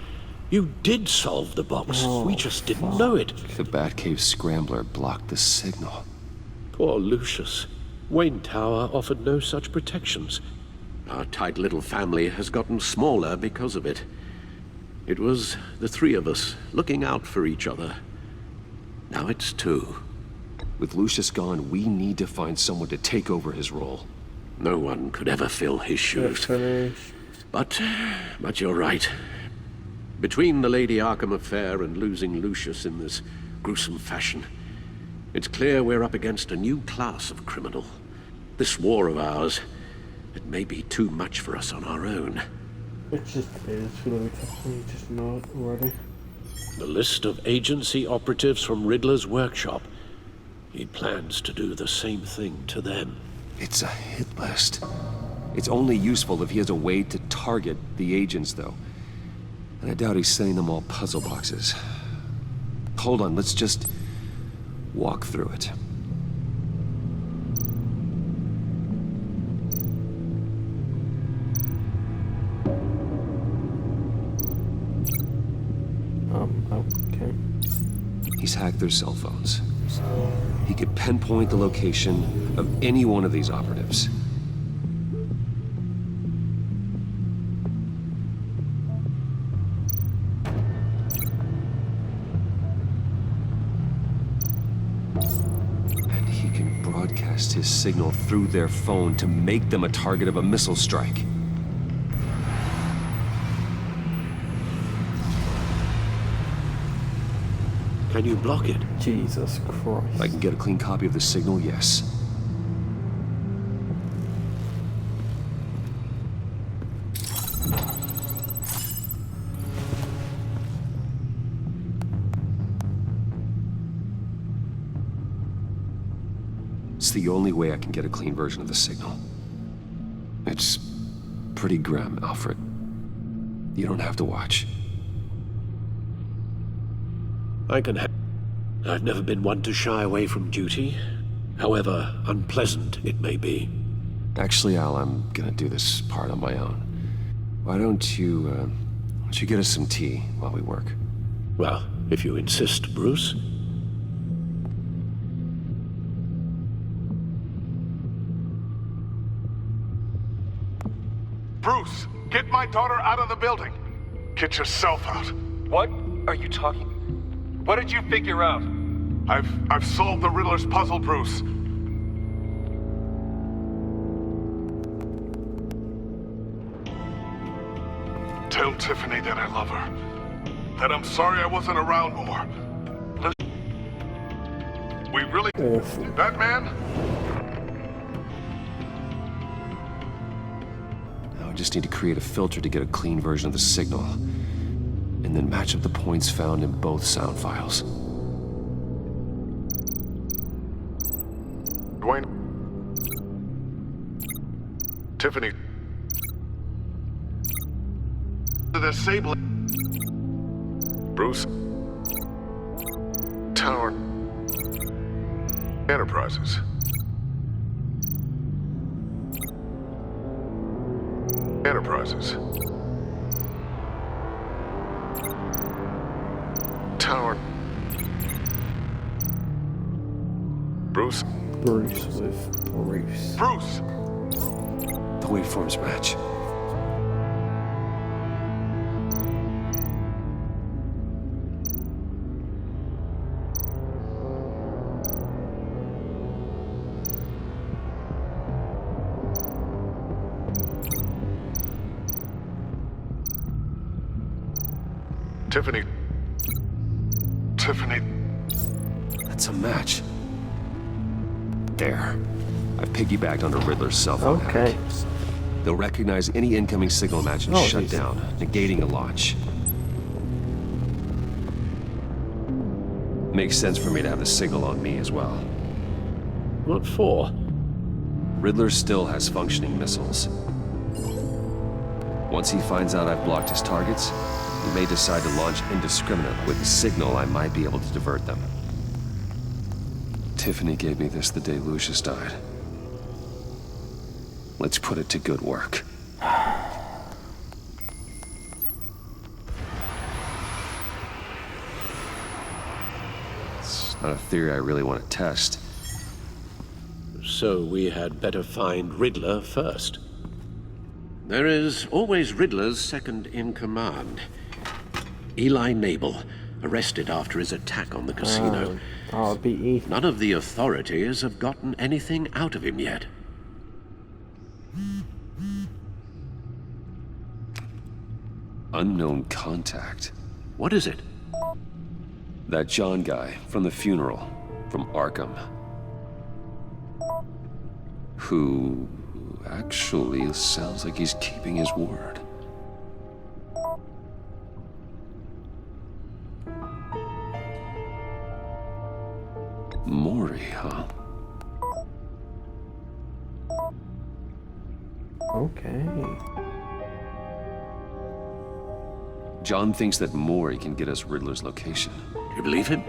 you did solve the box. We just didn't know it. The Batcave Scrambler blocked the signal. Poor Lucius. Wayne Tower offered no such protections. Our tight little family has gotten smaller because of it. It was the three of us looking out for each other. Now it's two. With Lucius gone, we need to find someone to take over his role. No one could ever fill his shoes. But you're right. Between the Lady Arkham affair and losing Lucius in this gruesome fashion, it's clear we're up against a new class of criminal. This war of ours, it may be too much for us on our own. It just is, you just know it already. The list of agency operatives from Riddler's workshop. He plans to do the same thing to them. It's a hit list. It's only useful if he has a way to target the agents, though. And I doubt he's sending them all puzzle boxes. Hold on, let's just walk through it. Okay. He's hacked their cell phones. He could pinpoint the location of any one of these operatives. And he can broadcast his signal through their phone to make them a target of a missile strike. Can you block it? Jesus Christ. If I can get a clean copy of the signal, yes. It's the only way I can get a clean version of the signal. It's pretty grim, Alfred. You don't have to watch. I can I've never been one to shy away from duty, however unpleasant it may be. Actually, Al, I'm gonna do this part on my own. Why don't you get us some tea while we work? Well, if you insist, Bruce. Bruce, get my daughter out of the building. Get yourself out. What are you talking? What did you figure out? I've solved the Riddler's puzzle, Bruce. Tell Tiffany that I love her. That I'm sorry I wasn't around more. We really... Batman? Now I just need to create a filter to get a clean version of the signal. And then match up the points found in both sound files. Dwayne. Tiffany. The disabling. Bruce. Tower. Enterprises. Enterprises. Tower. Bruce. Bruce with Bruce. Bruce! The waveforms match. Tiffany. Tiffany. That's a match. There. I've piggybacked onto Riddler's cell phone. Okay. Hack. They'll recognize any incoming signal match and shut down, negating a launch. Makes sense for me to have the signal on me as well. What for? Riddler still has functioning missiles. Once he finds out I've blocked his targets, he may decide to launch indiscriminately. With the signal, I might be able to divert them. Tiffany gave me this the day Lucius died. Let's put it to good work. It's not a theory I really want to test. So we had better find Riddler first. There is always Riddler's second in command. Eli Nabel, arrested after his attack on the casino. RBE. None of the authorities have gotten anything out of him yet. unknown contact. What is it? That John guy from the funeral, from Arkham. Who actually sounds like he's keeping his word. Mori, huh? Okay. John thinks that Mori can get us Riddler's location. You believe him?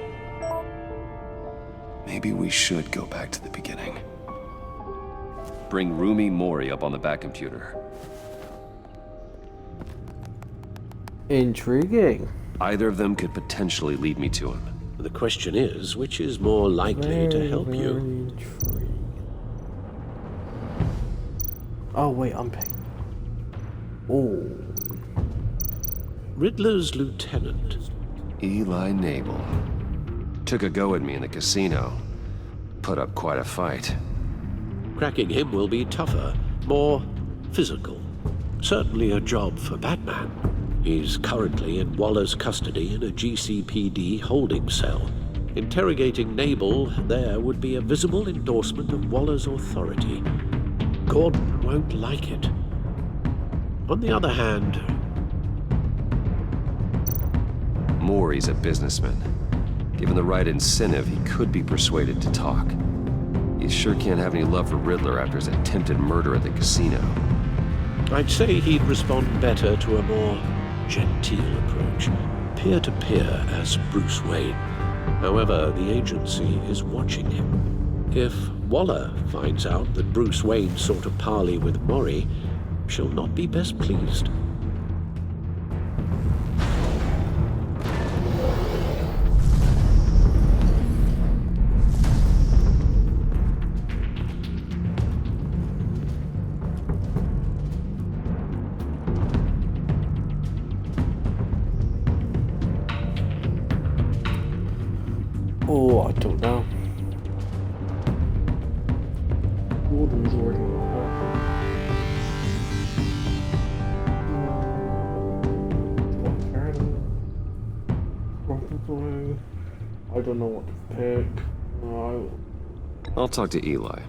Maybe we should go back to the beginning. Bring Rumi Mori up on the back computer. Intriguing. Either of them could potentially lead me to him. The question is, which is more likely to help you? Intriguing. Oh wait, I'm paying. Oh. Riddler's lieutenant. Eli Nabel. Took a go at me in the casino. Put up quite a fight. Cracking him will be tougher, more physical. Certainly a job for Batman. He's currently in Waller's custody in a GCPD holding cell. Interrogating Nabel there would be a visible endorsement of Waller's authority. Gordon won't like it. On the other hand... Mori's a businessman. Given the right incentive, he could be persuaded to talk. He sure can't have any love for Riddler after his attempted murder at the casino. I'd say he'd respond better to a more genteel approach, peer-to-peer as Bruce Wayne. However, the agency is watching him. If Waller finds out that Bruce Wayne sought a parley with Mori, she'll not be best pleased. Oh, I don't know. Gordon's already I don't know what to pick. I'll talk to Eli.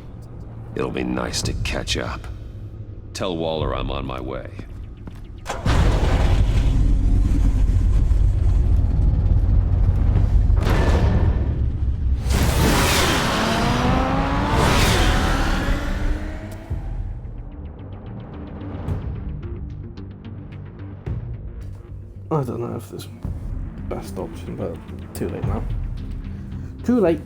It'll be nice to catch up. Tell Waller I'm on my way. I don't know if this is the best option, but too late now. Too late.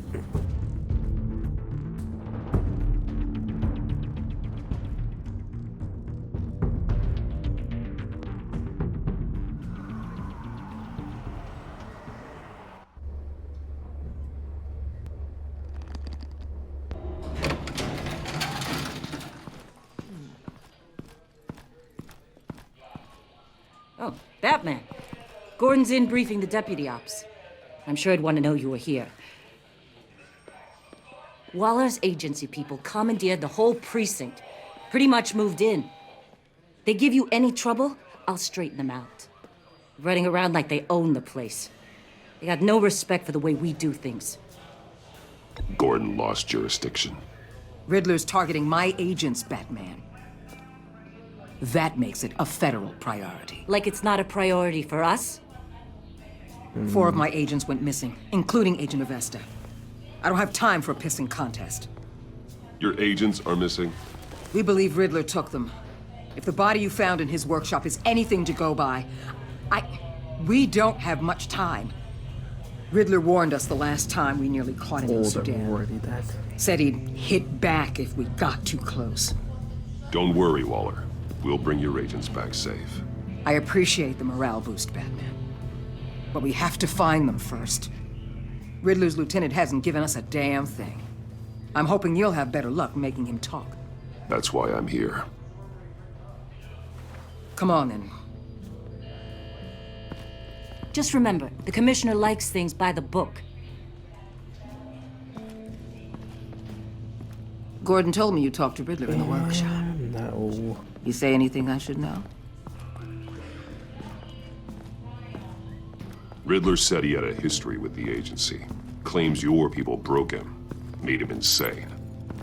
Oh, Batman. Gordon's in briefing the deputy ops. I'm sure he'd want to know you were here. Waller's agency people commandeered the whole precinct. Pretty much moved in. They give you any trouble, I'll straighten them out. Running around like they own the place. They got no respect for the way we do things. Gordon lost jurisdiction. Riddler's targeting my agents, Batman. That makes it a federal priority. Like it's not a priority for us? 4 of my agents went missing, including Agent Avesta. I don't have time for a pissing contest. Your agents are missing? We believe Riddler took them. If the body you found in his workshop is anything to go by, we don't have much time. Riddler warned us the last time we nearly caught him in Sudan. Already dead. Said he'd hit back if we got too close. Don't worry, Waller. We'll bring your agents back safe. I appreciate the morale boost, Batman. But we have to find them first. Riddler's lieutenant hasn't given us a damn thing. I'm hoping you'll have better luck making him talk. That's why I'm here. Come on, then. Just remember, the commissioner likes things by the book. Gordon told me you talked to Riddler in the workshop. No. You say anything I should know? Riddler said he had a history with the agency. Claims your people broke him, made him insane.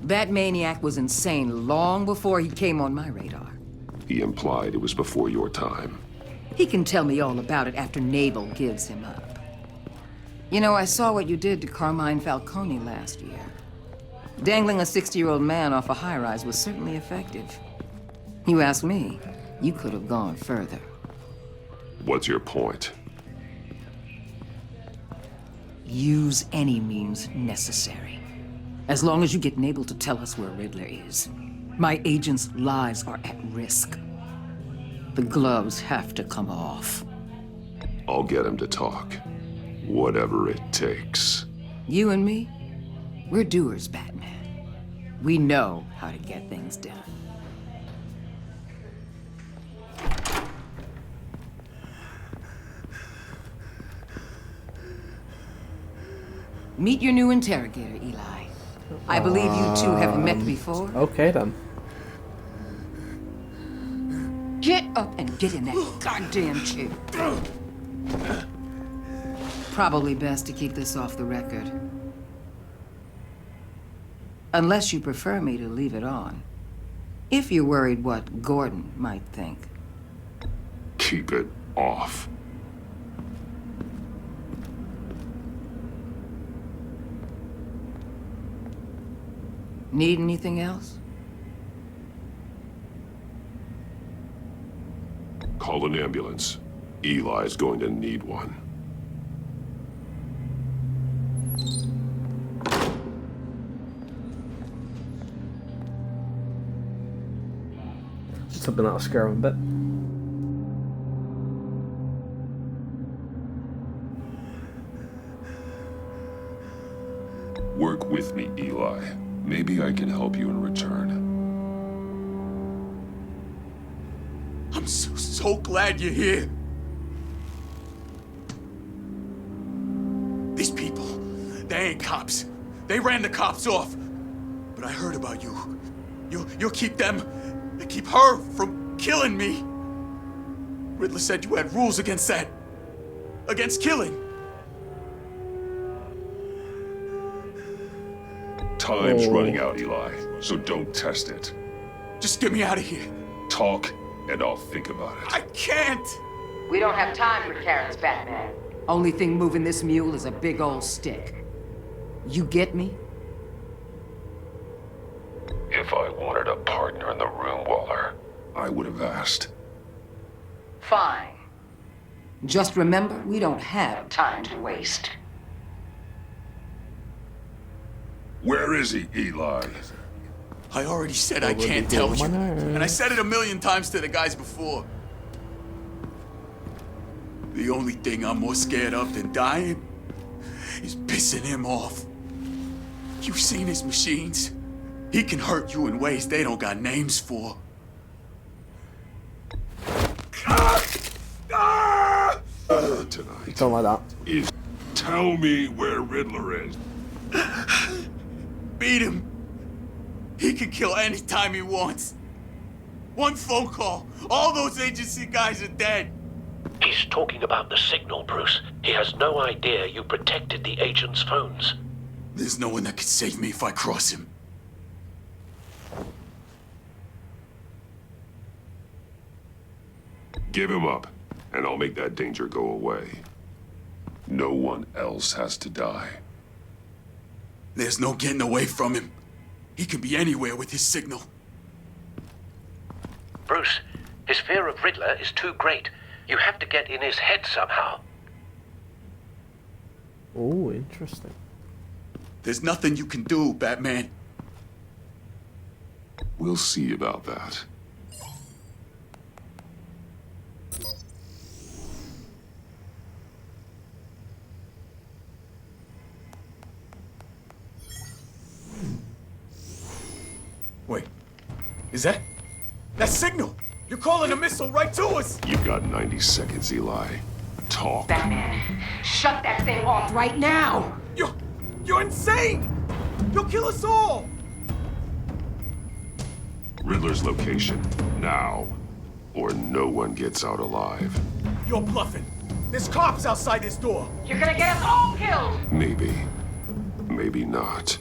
That maniac was insane long before he came on my radar. He implied it was before your time. He can tell me all about it after Nabel gives him up. You know, I saw what you did to Carmine Falcone last year. Dangling a 60-year-old man off a high-rise was certainly effective. You ask me, you could have gone further. What's your point? Use any means necessary. As long as you get Nabel to tell us where Riddler is. My agents' lives are at risk. The gloves have to come off. I'll get him to talk. Whatever it takes. You and me, we're doers, Batman. We know how to get things done. Meet your new interrogator, Eli. I believe you two have met before. Okay then. Get up and get in that goddamn chair. Probably best to keep this off the record. Unless you prefer me to leave it on. If you're worried what Gordon might think. Keep it off. Need anything else? Call an ambulance. Eli's going to need one. Something that'll scare him a bit. Work with me, Eli. Maybe I can help you in return. I'm so glad you're here. These people, they ain't cops. They ran the cops off. But I heard about you. You'll keep them, they keep her from killing me. Riddler said you had rules against that. Against killing. Time's running out, Eli, so don't test it. Just get me out of here. Talk, and I'll think about it. I can't! We don't have time for carrots, Batman. Only thing moving this mule is a big old stick. You get me? If I wanted a partner in the room, Waller, I would have asked. Fine. Just remember, we don't have time to waste. Where is he, Eli? I already said I can't tell you. And I said it 1,000,000 times to the guys before. The only thing I'm more scared of than dying is pissing him off. You've seen his machines. He can hurt you in ways they don't got names for. Tonight. Don't like that. Is tell me where Riddler is. Beat him. He can kill any time he wants. One phone call, all those agency guys are dead. He's talking about the signal, Bruce. He has no idea you protected the agent's phones. There's no one that can save me if I cross him. Give him up, and I'll make that danger go away. No one else has to die. There's no getting away from him. He can be anywhere with his signal. Bruce, his fear of Riddler is too great. You have to get in his head somehow. Oh, interesting. There's nothing you can do, Batman. We'll see about that. Wait, is that signal? You're calling a missile right to us! You've got 90 seconds, Eli. Talk. Batman, shut that thing off right now! You're insane! You'll kill us all! Riddler's location, now. Or no one gets out alive. You're bluffing. There's cops outside this door. You're gonna get us all killed. Maybe. Maybe not.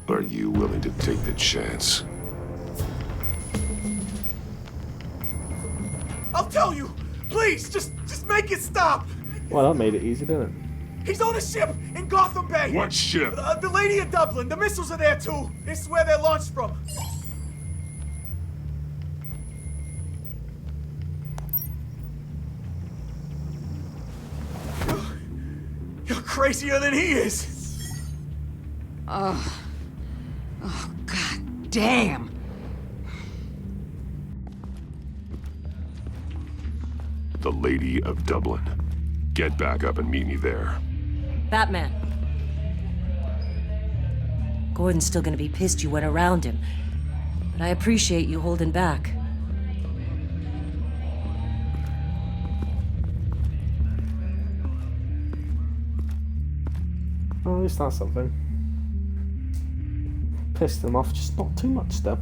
Are you willing to take the chance? I'll tell you. Please, just make it stop. Well, that made it easy, didn't it? He's on a ship in Gotham Bay. What ship? The Lady of Dublin. The missiles are there too. This is where they're launched from. You're crazier than he is. Oh, God damn. The Lady of Dublin. Get back up and meet me there. Batman. Gordon's still gonna be pissed you went around him, but I appreciate you holding back. Well, at least that's something. Pissed him off, just not too much though.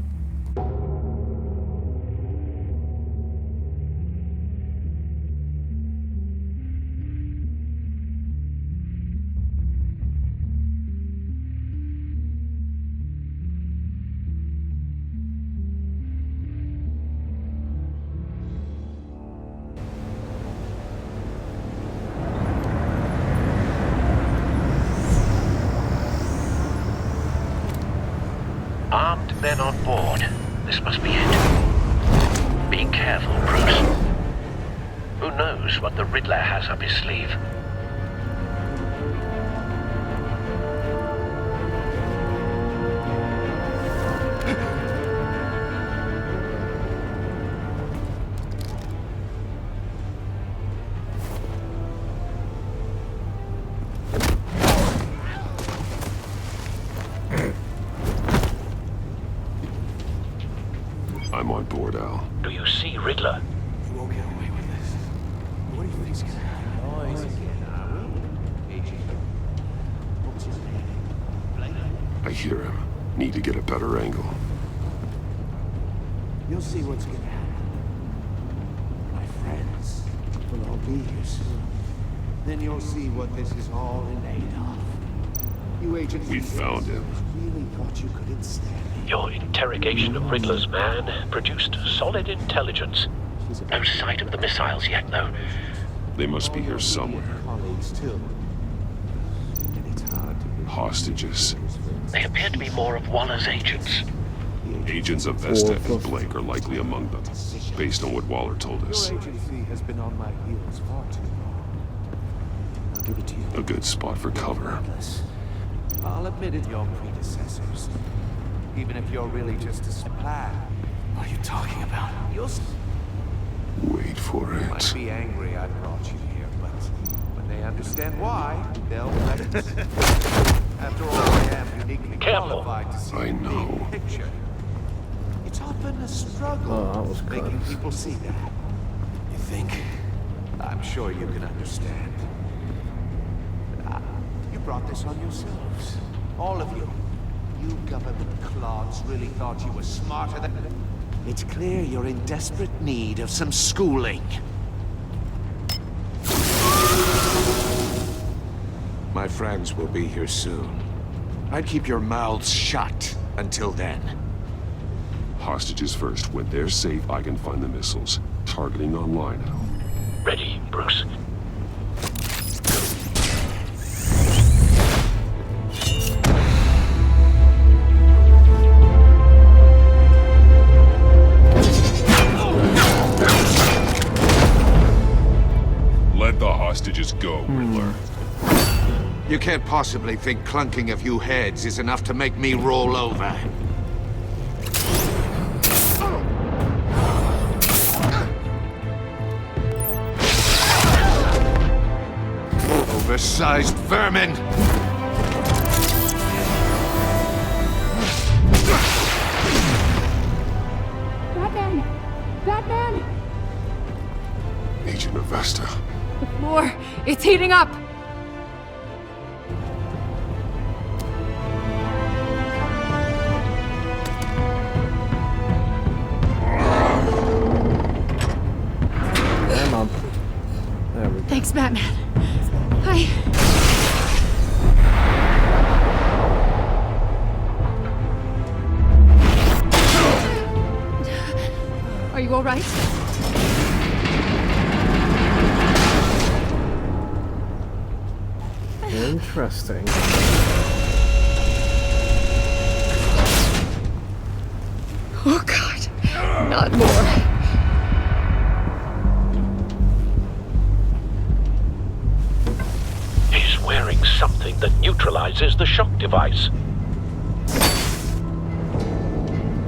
Armed men on board. This must be it. Be careful, Bruce. Who knows what the Riddler has up his sleeve? I'm on board, Al. Do you see Riddler? You won't get away with this. What do you think's gonna happen? Noise again, are we? What's his name? I hear him. Need to get a better angle. You'll see what's gonna happen. My friends will all be here soon. Then you'll see what this is all in aid of. You agents... We found him. Really thought you could stand me. Your interrogation of Riddler's man produced solid intelligence. No sight of the missiles yet, though. They must be here somewhere. Colleagues, too. And it's hard to... Hostages. They appear to be more of Waller's agents. Agents of Vesta and Blake are likely among them, based on what Waller told us. Your agency has been on my heels far too long. I'll give it to you. A good spot for cover. I'll admit it, your predecessors. Even if you're really just a supply. What are you talking about? You'll... Wait for They might it. be angry I brought you here, but when they understand why, they'll let it. After all, I am uniquely qualified to see I know. the big picture. It's often a struggle Oh, that was making close. people see that. You think? I'm sure you can understand. You brought this on yourselves. All of you. You government clods really thought you were smarter than... It's clear you're in desperate need of some schooling. My friends will be here soon. I'd keep your mouths shut until then. Hostages first. When they're safe, I can find the missiles. Targeting online, Al. Ready, Bruce? Let the hostages go, Riddler. You can't possibly think clunking a few heads is enough to make me roll over. Oversized vermin! Batman! Batman! Agent of Vesta. The floor, it's heating up! Come on. There we go. Thanks, Batman. Are you all right? Interesting. Oh, God. Not more. He's wearing something that neutralizes the shock device.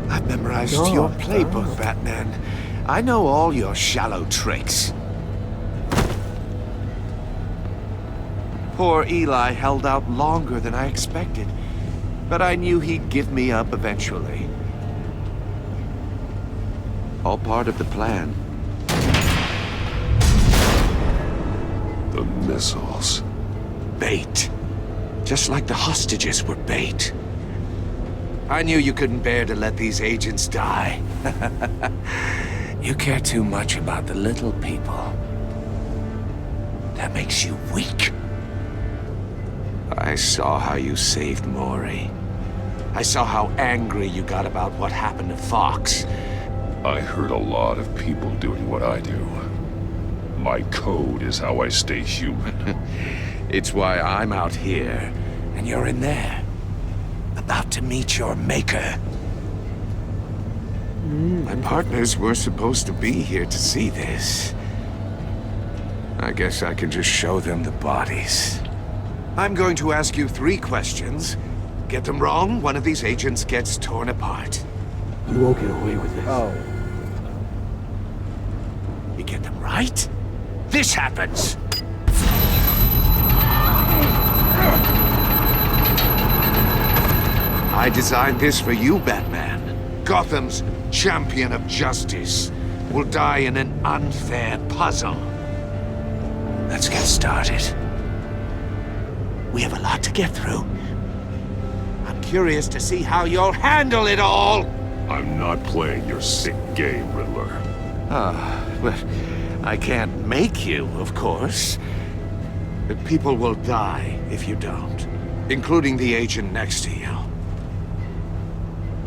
I've memorized your playbook, Batman. I know all your shallow tricks. Poor Eli held out longer than I expected, but I knew he'd give me up eventually. All part of the plan. The missiles. Bait. Just like the hostages were bait. I knew you couldn't bear to let these agents die. You care too much about the little people. That makes you weak. I saw how you saved Maury. I saw how angry you got about what happened to Fox. I hurt a lot of people doing what I do. My code is how I stay human. It's why I'm out here, and you're in there. About to meet your maker. My partners were supposed to be here to see this. I guess I can just show them the bodies. I'm going to ask you 3 questions. Get them wrong, one of these agents gets torn apart. You won't get away with this. Oh. You get them right, this happens. I designed this for you, Batman. Gotham's champion of justice will die in an unfair puzzle. Let's get started. We have a lot to get through. I'm curious to see how you'll handle it all. I'm not playing your sick game, Riddler. Well, I can't make you, of course. But people will die if you don't, including the agent next to you.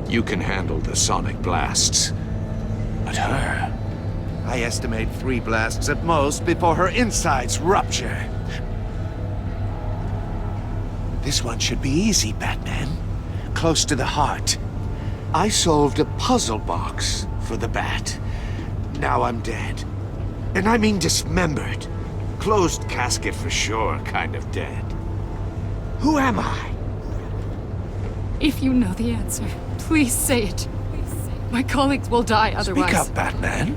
You can handle the sonic blasts. But her, I estimate 3 blasts at most before her insides rupture. This one should be easy, Batman. Close to the heart. I solved a puzzle box for the Bat. Now I'm dead. And I mean dismembered. Closed casket for sure, kind of dead. Who am I? If you know the answer, please say it. My colleagues will die otherwise. Speak up, Batman.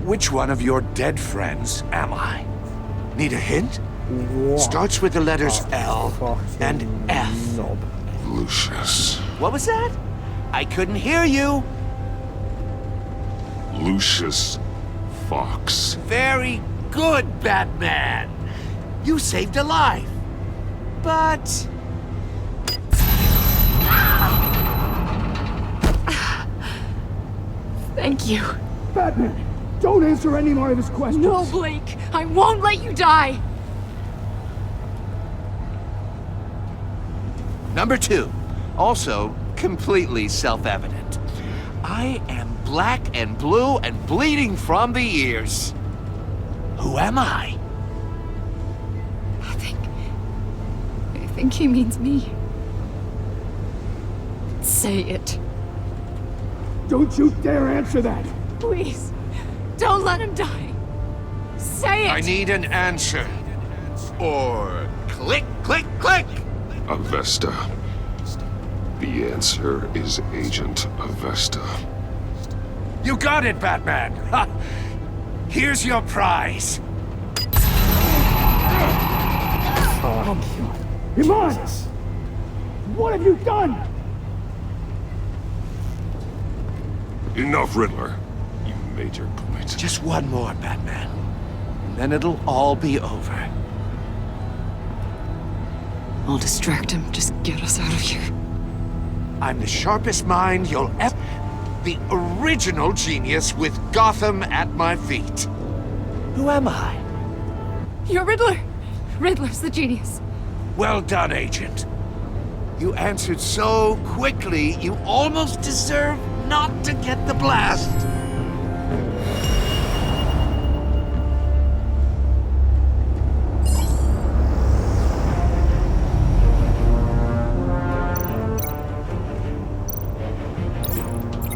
Which one of your dead friends am I? Need a hint? What? Starts with the letters L and F. Knob. Lucius. What was that? I couldn't hear you. Lucius Fox. Very good, Batman. You saved a life. But... Thank you. Batman, don't answer any more of his questions. No, Blake. I won't let you die. Number 2, also completely self-evident. I am black and blue and bleeding from the ears. Who am I? I think he means me. Say it. Don't you dare answer that! Please, don't let him die. Say it! I need an answer. Or click, click, click! Avesta. The answer is Agent Avesta. You got it, Batman! Ha! Here's your prize. Iman! What have you done? Enough, Riddler. You made your point. Just one more, Batman. And then it'll all be over. I'll distract him. Just get us out of here. I'm the sharpest mind you'll ever... The original genius with Gotham at my feet. Who am I? You're Riddler! Riddler's the genius. Well done, Agent. You answered so quickly, you almost deserve not to get the blast.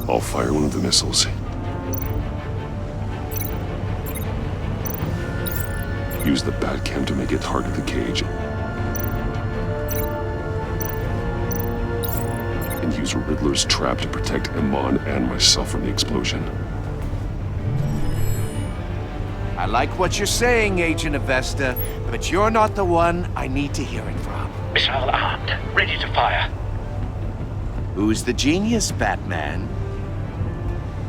I'll fire one of the missiles. Use the Batcam to make it target the cage. And use Riddler's trap to protect Iman and myself from the explosion. I like what you're saying, Agent Avesta, but you're not the one I need to hear it from. Missile armed, ready to fire. Who's the genius, Batman?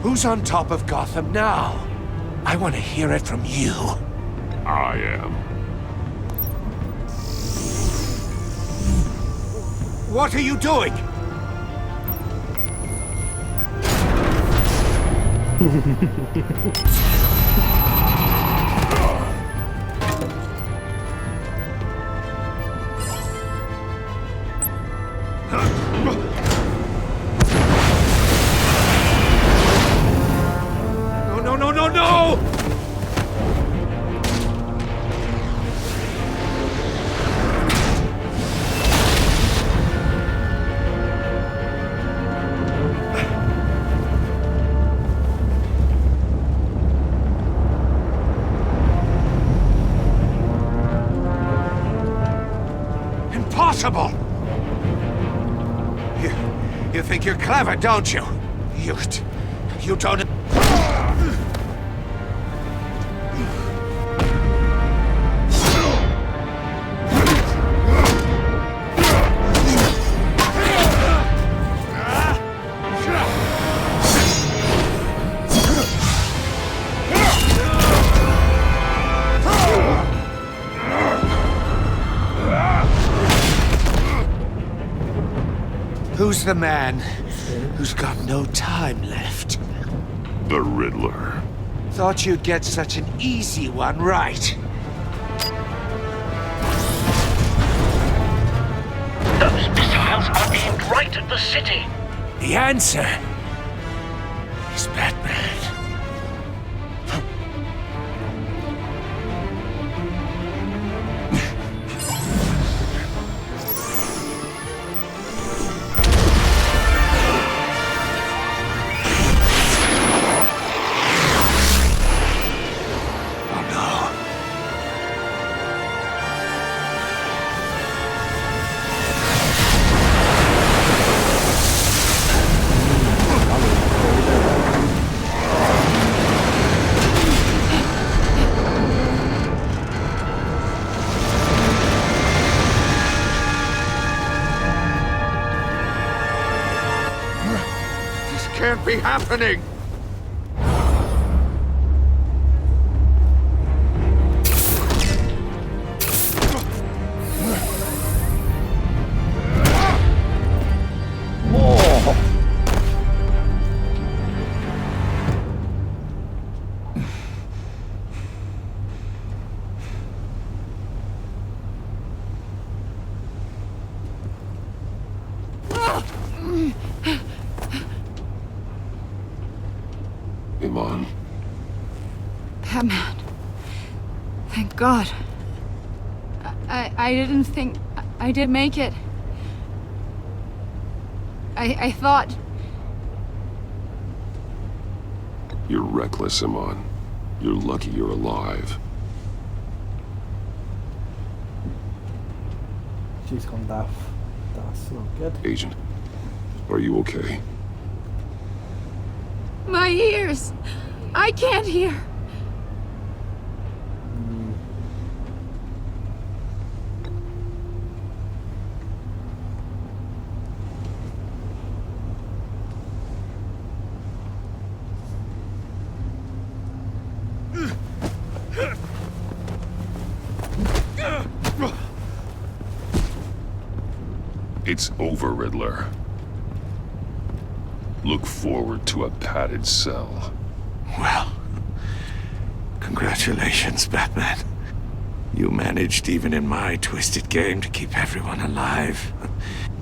Who's on top of Gotham now? I want to hear it from you. I am. What are you doing? No! Impossible! You think you're clever, don't you? You don't... Who's the man who's got no time left? The Riddler. Thought you'd get such an easy one right. Those missiles are aimed right at the city. The answer is Batman. Can't be happening! Iman. Batman. Thank God. I didn't think I did make it. I thought... You're reckless, Iman. You're lucky you're alive. She's gone deaf. That's not good. Agent, are you okay? My ears! I can't hear! It's over, Riddler. Look forward to a padded cell. Well, congratulations, Batman. You You managed, even in my twisted game, to keep everyone alive.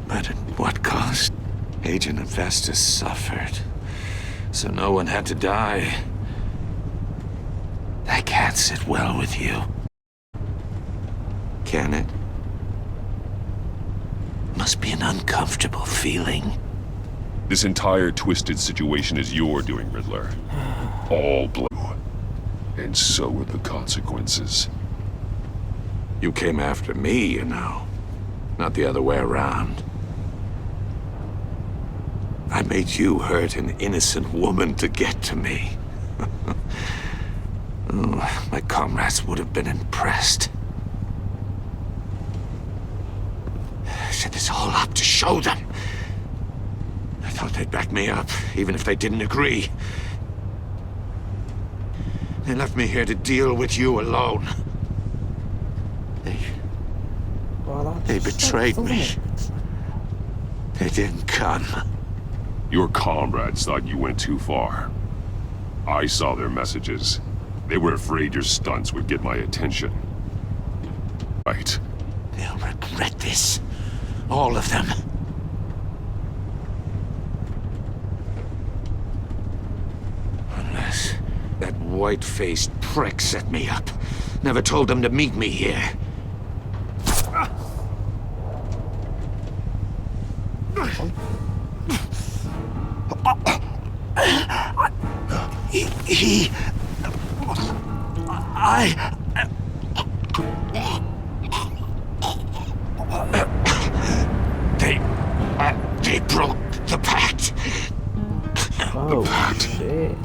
But at what cost? Agent Avestus suffered, so no one had to die. That can't sit well with you. Can it? Must be an uncomfortable feeling. This entire twisted situation is your doing, Riddler. All blue. And so are the consequences. You came after me, you know. Not the other way around. I made you hurt an innocent woman to get to me. Oh, my comrades would have been impressed. I set this all up to show them. I thought they'd back me up, even if they didn't agree. They left me here to deal with you alone. They betrayed me. They didn't come. Your comrades thought you went too far. I saw their messages. They were afraid your stunts would get my attention. Right. They'll regret this. All of them. Unless that white-faced prick set me up. Never told them to meet me here. They broke the pact. Oh, shit.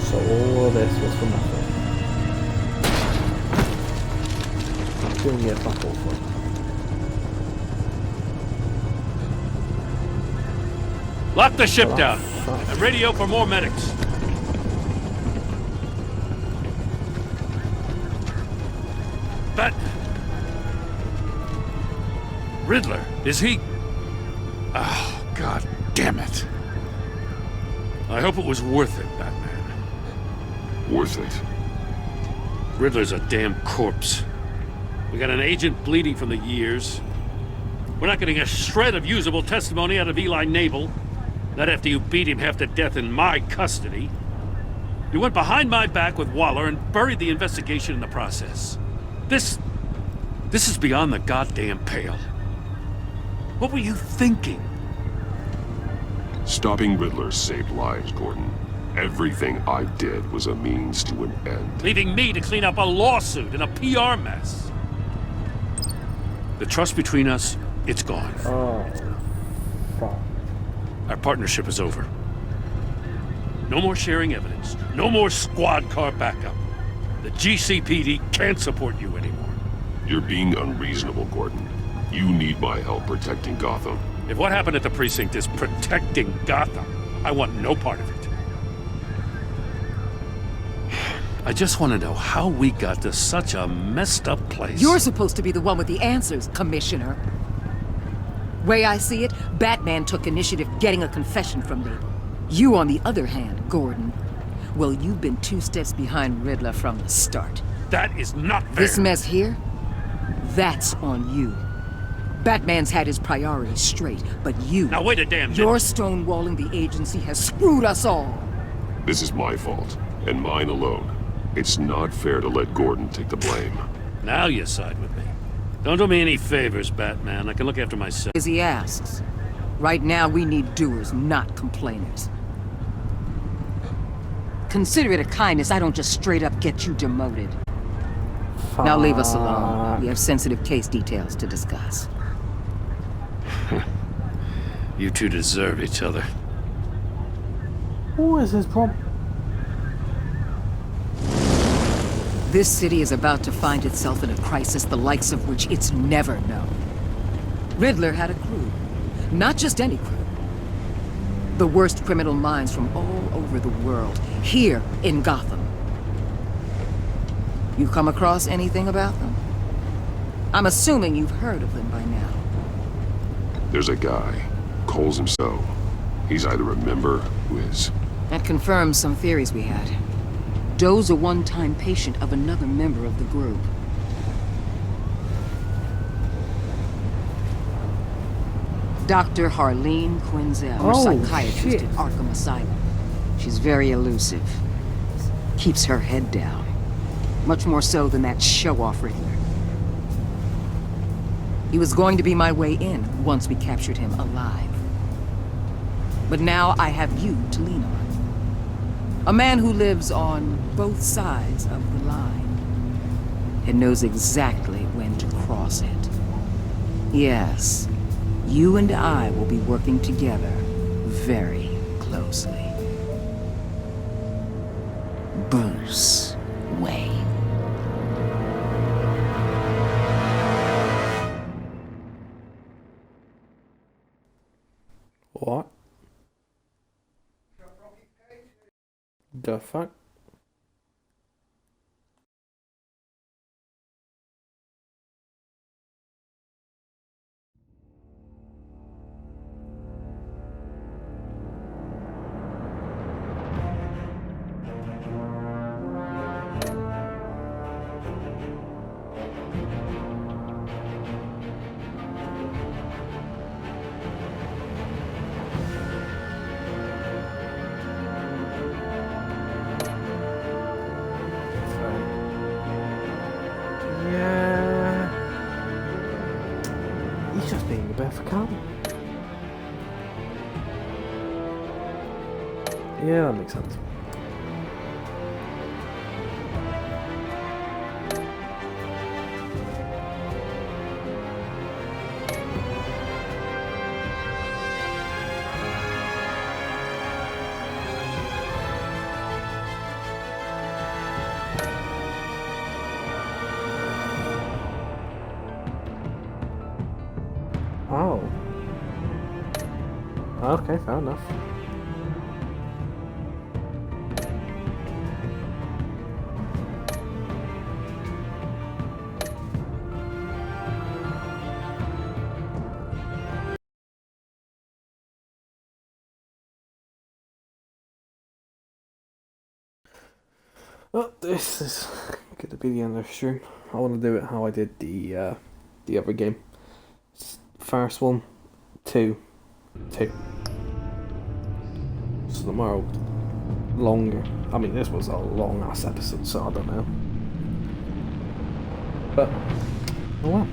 So all of this was for nothing. Doing me a fuck all for. Lock the ship down and radio for more medics. But Riddler, is he? Oh, God damn it. I hope it was worth it, Batman. Worth it? Riddler's a damn corpse. We got an agent bleeding from the years. We're not getting a shred of usable testimony out of Eli Nabel. Not after you beat him half to death in my custody. You went behind my back with Waller and buried the investigation in the process. This is beyond the goddamn pale. What were you thinking? Stopping Riddler saved lives, Gordon. Everything I did was a means to an end. Leaving me to clean up a lawsuit and a PR mess. The trust between us, it's gone. Oh, fuck. Our partnership is over. No more sharing evidence. No more squad car backup. The GCPD can't support you anymore. You're being unreasonable, Gordon. You need my help protecting Gotham. If what happened at the precinct is protecting Gotham, I want no part of it. I just want to know how we got to such a messed up place. You're supposed to be the one with the answers, Commissioner. Way I see it, Batman took initiative getting a confession from me. You, on the other hand, Gordon, well, you've been 2 steps behind Riddler from the start. That is not fair. This mess here, that's on you. Batman's had his priorities straight, but you... Now wait a damn minute. Your stonewalling the agency has screwed us all. This is my fault, and mine alone. It's not fair to let Gordon take the blame. Now you side with me. Don't do me any favors, Batman. I can look after myself. As he asks. Right now, we need doers, not complainers. Consider it a kindness I don't just straight up get you demoted. Now leave us alone. We have sensitive case details to discuss. You two deserve each other. What is his problem? This city is about to find itself in a crisis the likes of which it's never known. Riddler had a crew. Not just any crew. The worst criminal minds from all over the world, here in Gotham. You come across anything about them? I'm assuming you've heard of them by now. There's a guy, calls him so. He's either a member who is. That confirms some theories we had. Doe's a one-time patient of another member of the group. Dr. Harleen Quinzel, a psychiatrist at Arkham Asylum. She's very elusive. Keeps her head down. Much more so than that show-off Riddler. He was going to be my way in once we captured him alive. But now I have you to lean on. A man who lives on both sides of the line and knows exactly when to cross it. Yes, you and I will be working together very closely. Bruce Wayne. What? The fuck? He's just being a bit of a cunt. Yeah, that makes sense. Oh. Okay, fair enough. Well, this is going to be the end of the stream. I want to do it how I did the other game. First one, two. So tomorrow, longer. I mean, this was a long ass episode, so I don't know. But, oh well.